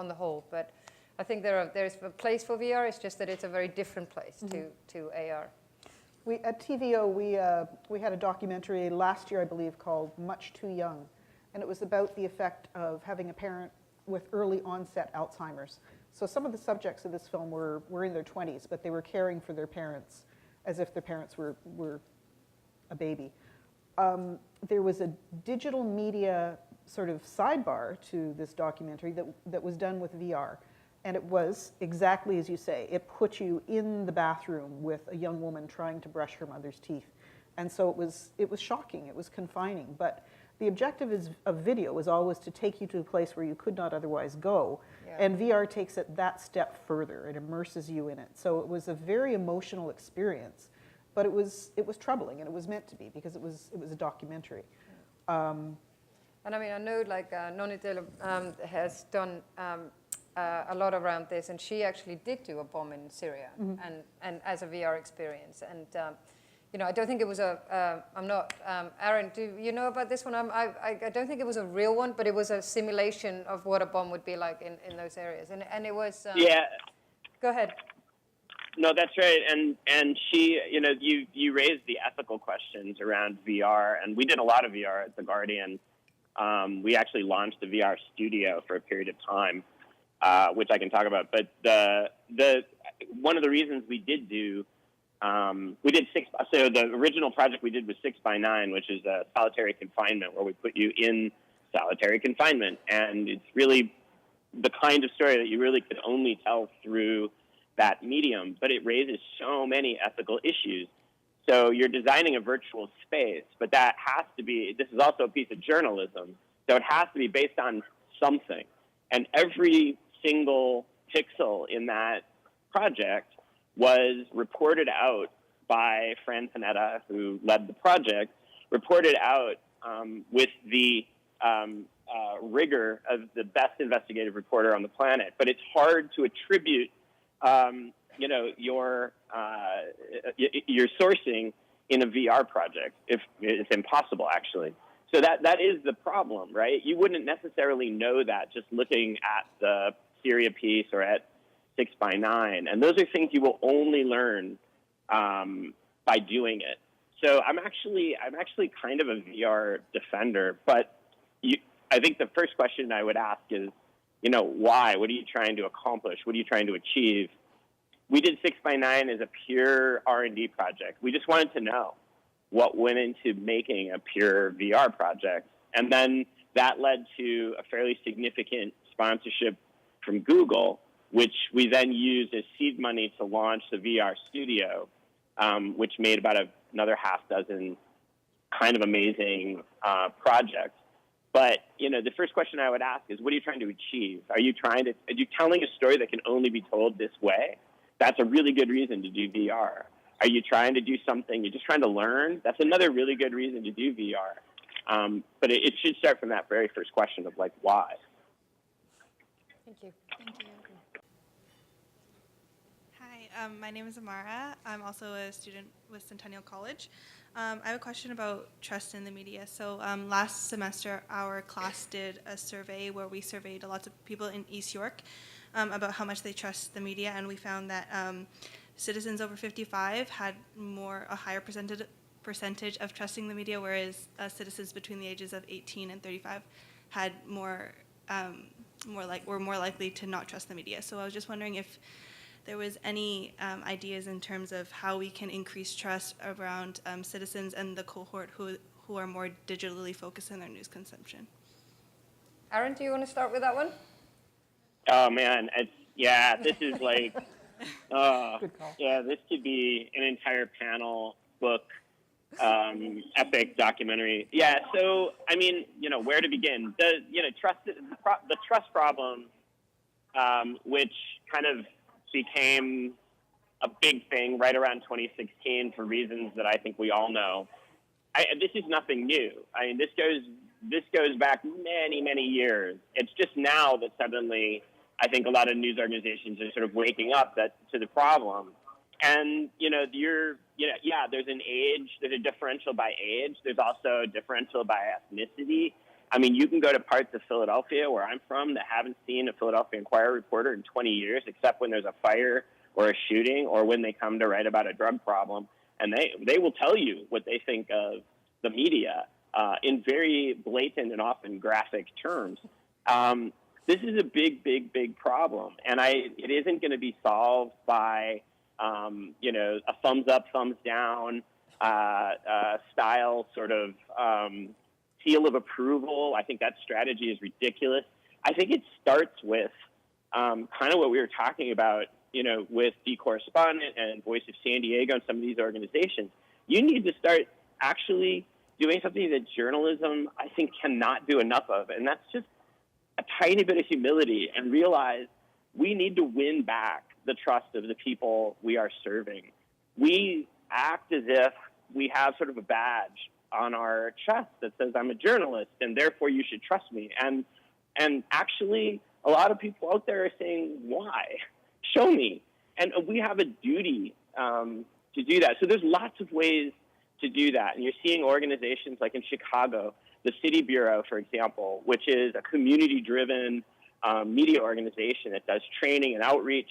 the whole. But I think there's a place for VR. It's just that it's a very different place to AR. At TVO, we had a documentary last year, I believe, called Much Too Young. And it was about the effect of having a parent with early onset Alzheimer's. So some of the subjects of this film were in their 20s, but they were caring for their parents as if their parents were a baby. There was a digital media sort of sidebar to this documentary that was done with VR. And it was exactly as you say. It put you in the bathroom with a young woman trying to brush her mother's teeth. And so it was shocking, it was confining. But the objective of video is always to take you to a place where you could not otherwise go. Yeah. And VR takes it that step further. It immerses you in it. So it was a very emotional experience. But it was troubling, and it was meant to be, because it was a documentary. And I mean, I know like Noni Taylor has done a lot around this, and she actually did do a bomb in Syria, and as a VR experience. And you know, I don't think it was I'm not, Aron, do you know about this one? I don't think it was a real one, but it was a simulation of what a bomb would be like in those areas. And it was... Yeah. Go ahead. No, that's right. And she, you know, you raised the ethical questions around VR, and we did a lot of VR at the Guardian. We actually launched the VR studio for a period of time, which I can talk about. But the one of the reasons we did do, so the original project we did was 6x9, which is a solitary confinement, where we put you in solitary confinement. And it's really the kind of story that you really could only tell through that medium, but it raises so many ethical issues. So you're designing a virtual space, but that has to be, this is also a piece of journalism, so it has to be based on something. And every single pixel in that project was reported out by Fran Panetta, who led the project, reported out with the rigor of the best investigative reporter on the planet. But it's hard to attribute you know, your sourcing in a VR project. If it's impossible, actually. So that is the problem, right? You wouldn't necessarily know that just looking at the Syria piece or at 6x9, and those are things you will only learn by doing it. So I'm actually kind of a VR defender, but I think the first question I would ask is, you know, why? What are you trying to accomplish? What are you trying to achieve? We did 6x9 as a pure R&D project. We just wanted to know what went into making a pure VR project. And then that led to a fairly significant sponsorship from Google, which we then used as seed money to launch the VR studio, which made about another half dozen kind of amazing projects. But, you know, the first question I would ask is, what are you trying to achieve? Are you telling a story that can only be told this way? That's a really good reason to do VR. Are you trying to do something, you're just trying to learn? That's another really good reason to do VR. But it should start from that very first question of, like, why? Thank you. Thank you. Hi, my name is Amara. I'm also a student with Centennial College. I have a question about trust in the media. So last semester, our class did a survey where we surveyed lots of people in East York about how much they trust the media, and we found that citizens over 55 had a higher percentage of trusting the media, whereas citizens between the ages of 18 and 35 had were more likely to not trust the media. So I was just wondering if there was any ideas in terms of how we can increase trust around citizens and the cohort who are more digitally focused in their news consumption. Aron, do you want to start with that one? Oh, man. This is like, Good call. yeah, this could be an entire panel, book, epic documentary. Yeah, so, I mean, you know, where to begin? The trust problem, which kind of became a big thing right around 2016 for reasons that I think we all know. This is nothing new. I mean, this goes back many, many years. It's just now that suddenly I think a lot of news organizations are sort of waking up to the problem. And, you know, there's an age, there's a differential by age. There's also a differential by ethnicity. I mean, you can go to parts of Philadelphia, where I'm from, that haven't seen a Philadelphia Inquirer reporter in 20 years, except when there's a fire or a shooting or when they come to write about a drug problem. And they will tell you what they think of the media in very blatant and often graphic terms. This is a big, big, big problem. And it isn't going to be solved by, you know, a thumbs up, thumbs down style sort of seal of approval. I think that strategy is ridiculous. I think it starts with kind of what we were talking about, with The Correspondent and Voice of San Diego and some of these organizations. You need to start actually doing something that journalism, I think, cannot do enough of, and that's just a tiny bit of humility and realize we need to win back the trust of the people we are serving. We act as if we have sort of a badge on our chest that says, I'm a journalist, and therefore you should trust me. And actually, a lot of people out there are saying, why? Show me. And we have a duty to do that. So there's lots of ways to do that. And you're seeing organizations like in Chicago, the City Bureau, for example, which is a community-driven media organization that does training and outreach.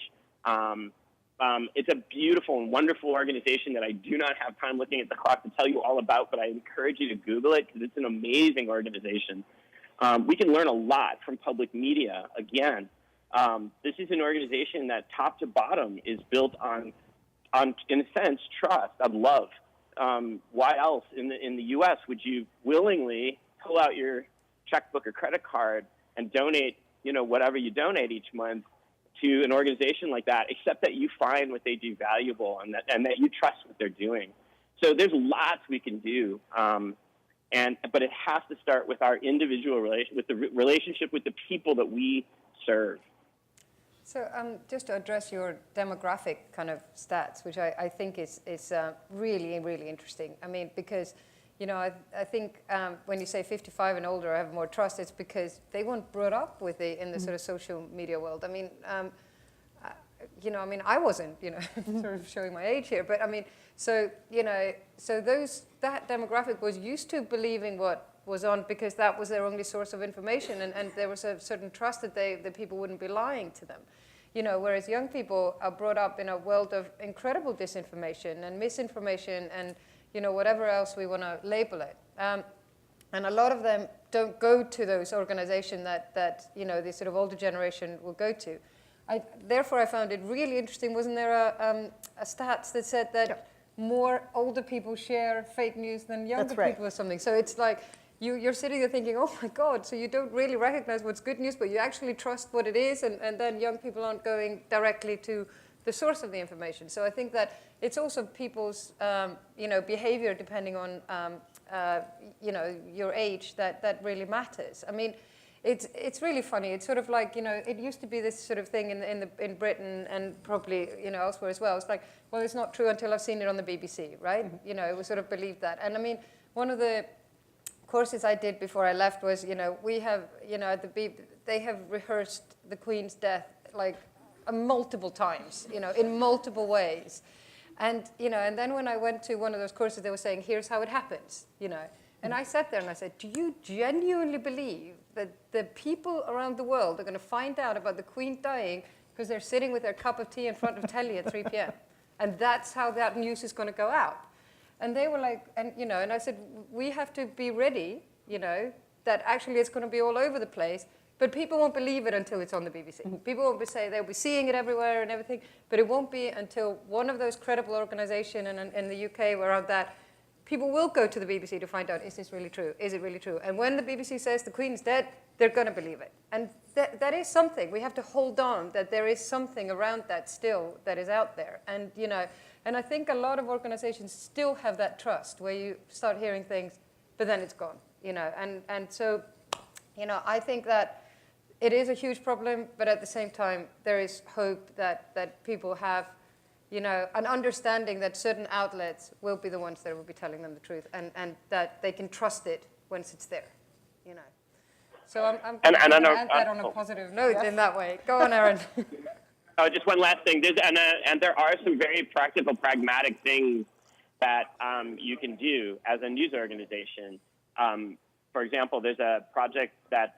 It's a beautiful and wonderful organization that I do not have time looking at the clock to tell you all about, but I encourage you to Google it because it's an amazing organization. We can learn a lot from public media. Again, this is an organization that top to bottom is built on in a sense, trust, of love. Why else in the U.S. would you willingly pull out your checkbook or credit card and donate, whatever you donate each month to an organization like that, except that you find what they do valuable and that you trust what they're doing. So there's lots we can do, but it has to start with our individual relationship with the people that we serve. So just to address your demographic kind of stats, which I think is really, really interesting. I mean, because, I think when you say 55 and older have more trust, it's because they weren't brought up with in the sort of social media world. I mean, I wasn't, sort of showing my age here, but I mean, so that demographic was used to believing what was on because that was their only source of information, and there was a certain trust that people wouldn't be lying to them. Whereas young people are brought up in a world of incredible disinformation and misinformation and, whatever else we want to label it. And a lot of them don't go to those organizations that the sort of older generation will go to. Therefore, I found it really interesting. Wasn't there a stats that said that more older people share fake news than younger people or something? So it's like, you're sitting there thinking, oh my God, so you don't really recognize what's good news, but you actually trust what it is, and then young people aren't going directly to the source of the information. So I think that it's also people's, behavior depending on, your age that really matters. I mean, it's really funny. It's sort of like, it used to be this sort of thing in Britain and probably, elsewhere as well. It's like, well, it's not true until I've seen it on the BBC, right? It was sort of believed that. And I mean, one of the courses I did before I left was, we have, at the they have rehearsed the Queen's death like multiple times, in multiple ways. And, and then when I went to one of those courses, they were saying, here's how it happens, And I sat there and I said, do you genuinely believe that the people around the world are going to find out about the Queen dying because they're sitting with their cup of tea in front of telly at 3 p.m.? And that's how that news is going to go out. And they were like, and I said, we have to be ready, that actually it's going to be all over the place, but people won't believe it until it's on the BBC. People won't say, they'll be seeing it everywhere and everything, but it won't be until one of those credible organizations in the UK around that, people will go to the BBC to find out, is this really true? Is it really true? And when the BBC says the Queen's dead, they're going to believe it. And that is something. We have to hold on that there is something around that still that is out there. And, and I think a lot of organizations still have that trust where you start hearing things, but then it's gone, And so, I think that it is a huge problem, but at the same time, there is hope that people have, an understanding that certain outlets will be the ones that will be telling them the truth and that they can trust it once it's there, So I'm going to add that on a positive note in that way. Go on, Aron. Just one last thing. And there are some very practical, pragmatic things that you can do as a news organization. For example, there's a project that's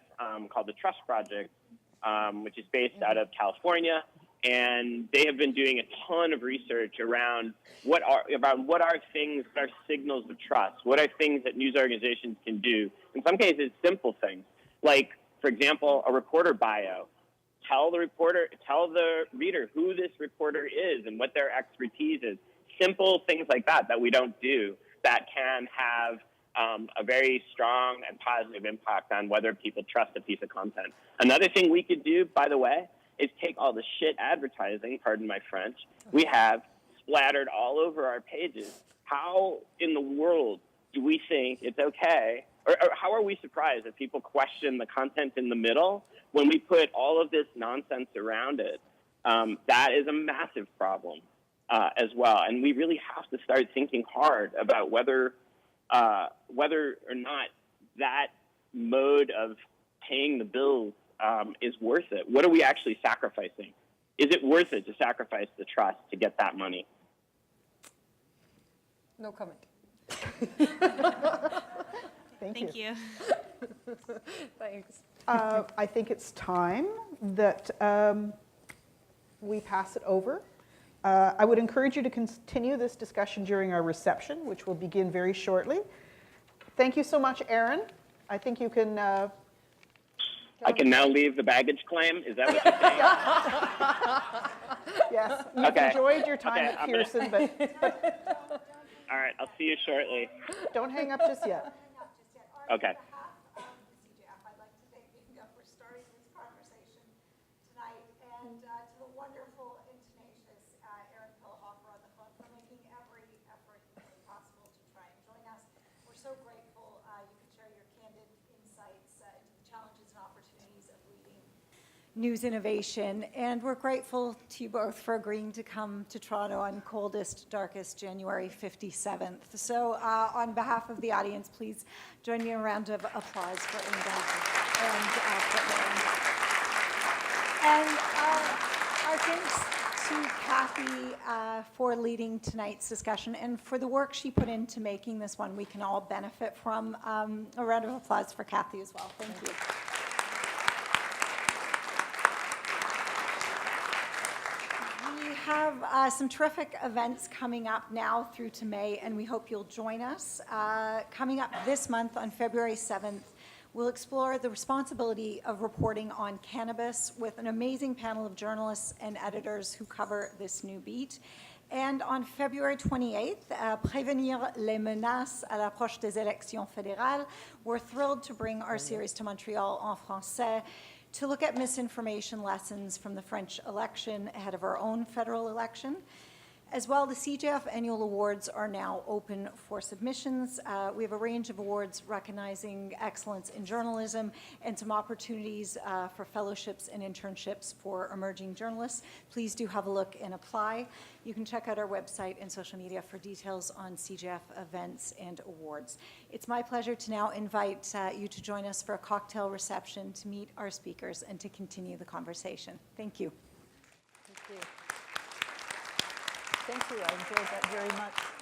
called the Trust Project, which is based out of California, and they have been doing a ton of research around what are things, what are signals of trust, what are things that news organizations can do. In some cases, simple things like, for example, a reporter bio. Tell the reader who this reporter is and what their expertise is. Simple things like that we don't do that can have a very strong and positive impact on whether people trust a piece of content. Another thing we could do, by the way, is take all the shit advertising, pardon my French, we have splattered all over our pages. How in the world do we think it's okay, or how are we surprised if people question the content in the middle when we put all of this nonsense around it? That is a massive problem as well. And we really have to start thinking hard about whether or not that mode of paying the bills is worth it. What are we actually sacrificing? Is it worth it to sacrifice the trust to get that money? No comment. Thank you. Thanks. I think it's time that we pass it over. I would encourage you to continue this discussion during our reception, which will begin very shortly. Thank you so much, Aron. I think you can... I can now leave the baggage claim? Is that what you're saying? Yes, you've Okay. enjoyed your time Okay, at Pearson, but All right, I'll see you shortly. don't hang up just yet. Okay. I'd like to thank Inga for starting this conversation tonight, and to the wonderful and tenacious Aron Pilhofer on the phone for making every effort possible to try and join us. We're so grateful you could share your candid insights into the challenges and opportunities of leading news innovation, and we're grateful to you both for agreeing to come to Toronto on coldest, darkest January 57th. So on behalf of the audience, please join me in a round of applause for Inga and our thanks to Kathy for leading tonight's discussion and for the work she put into making this one we can all benefit from. A round of applause for Kathy as well. Thank you. We have some terrific events coming up now through to May, and we hope you'll join us. Coming up this month on February 7th, we'll explore the responsibility of reporting on cannabis with an amazing panel of journalists and editors who cover this new beat. And on February 28th, Prévenir les menaces à l'approche des élections fédérales, we're thrilled to bring our series to Montreal en français to look at misinformation lessons from the French election ahead of our own federal election. As well, the CJF annual awards are now open for submissions. We have a range of awards recognizing excellence in journalism and some opportunities for fellowships and internships for emerging journalists. Please do have a look and apply. You can check out our website and social media for details on CJF events and awards. It's my pleasure to now invite you to join us for a cocktail reception to meet our speakers and to continue the conversation. Thank you. Thank you. I enjoyed that very much.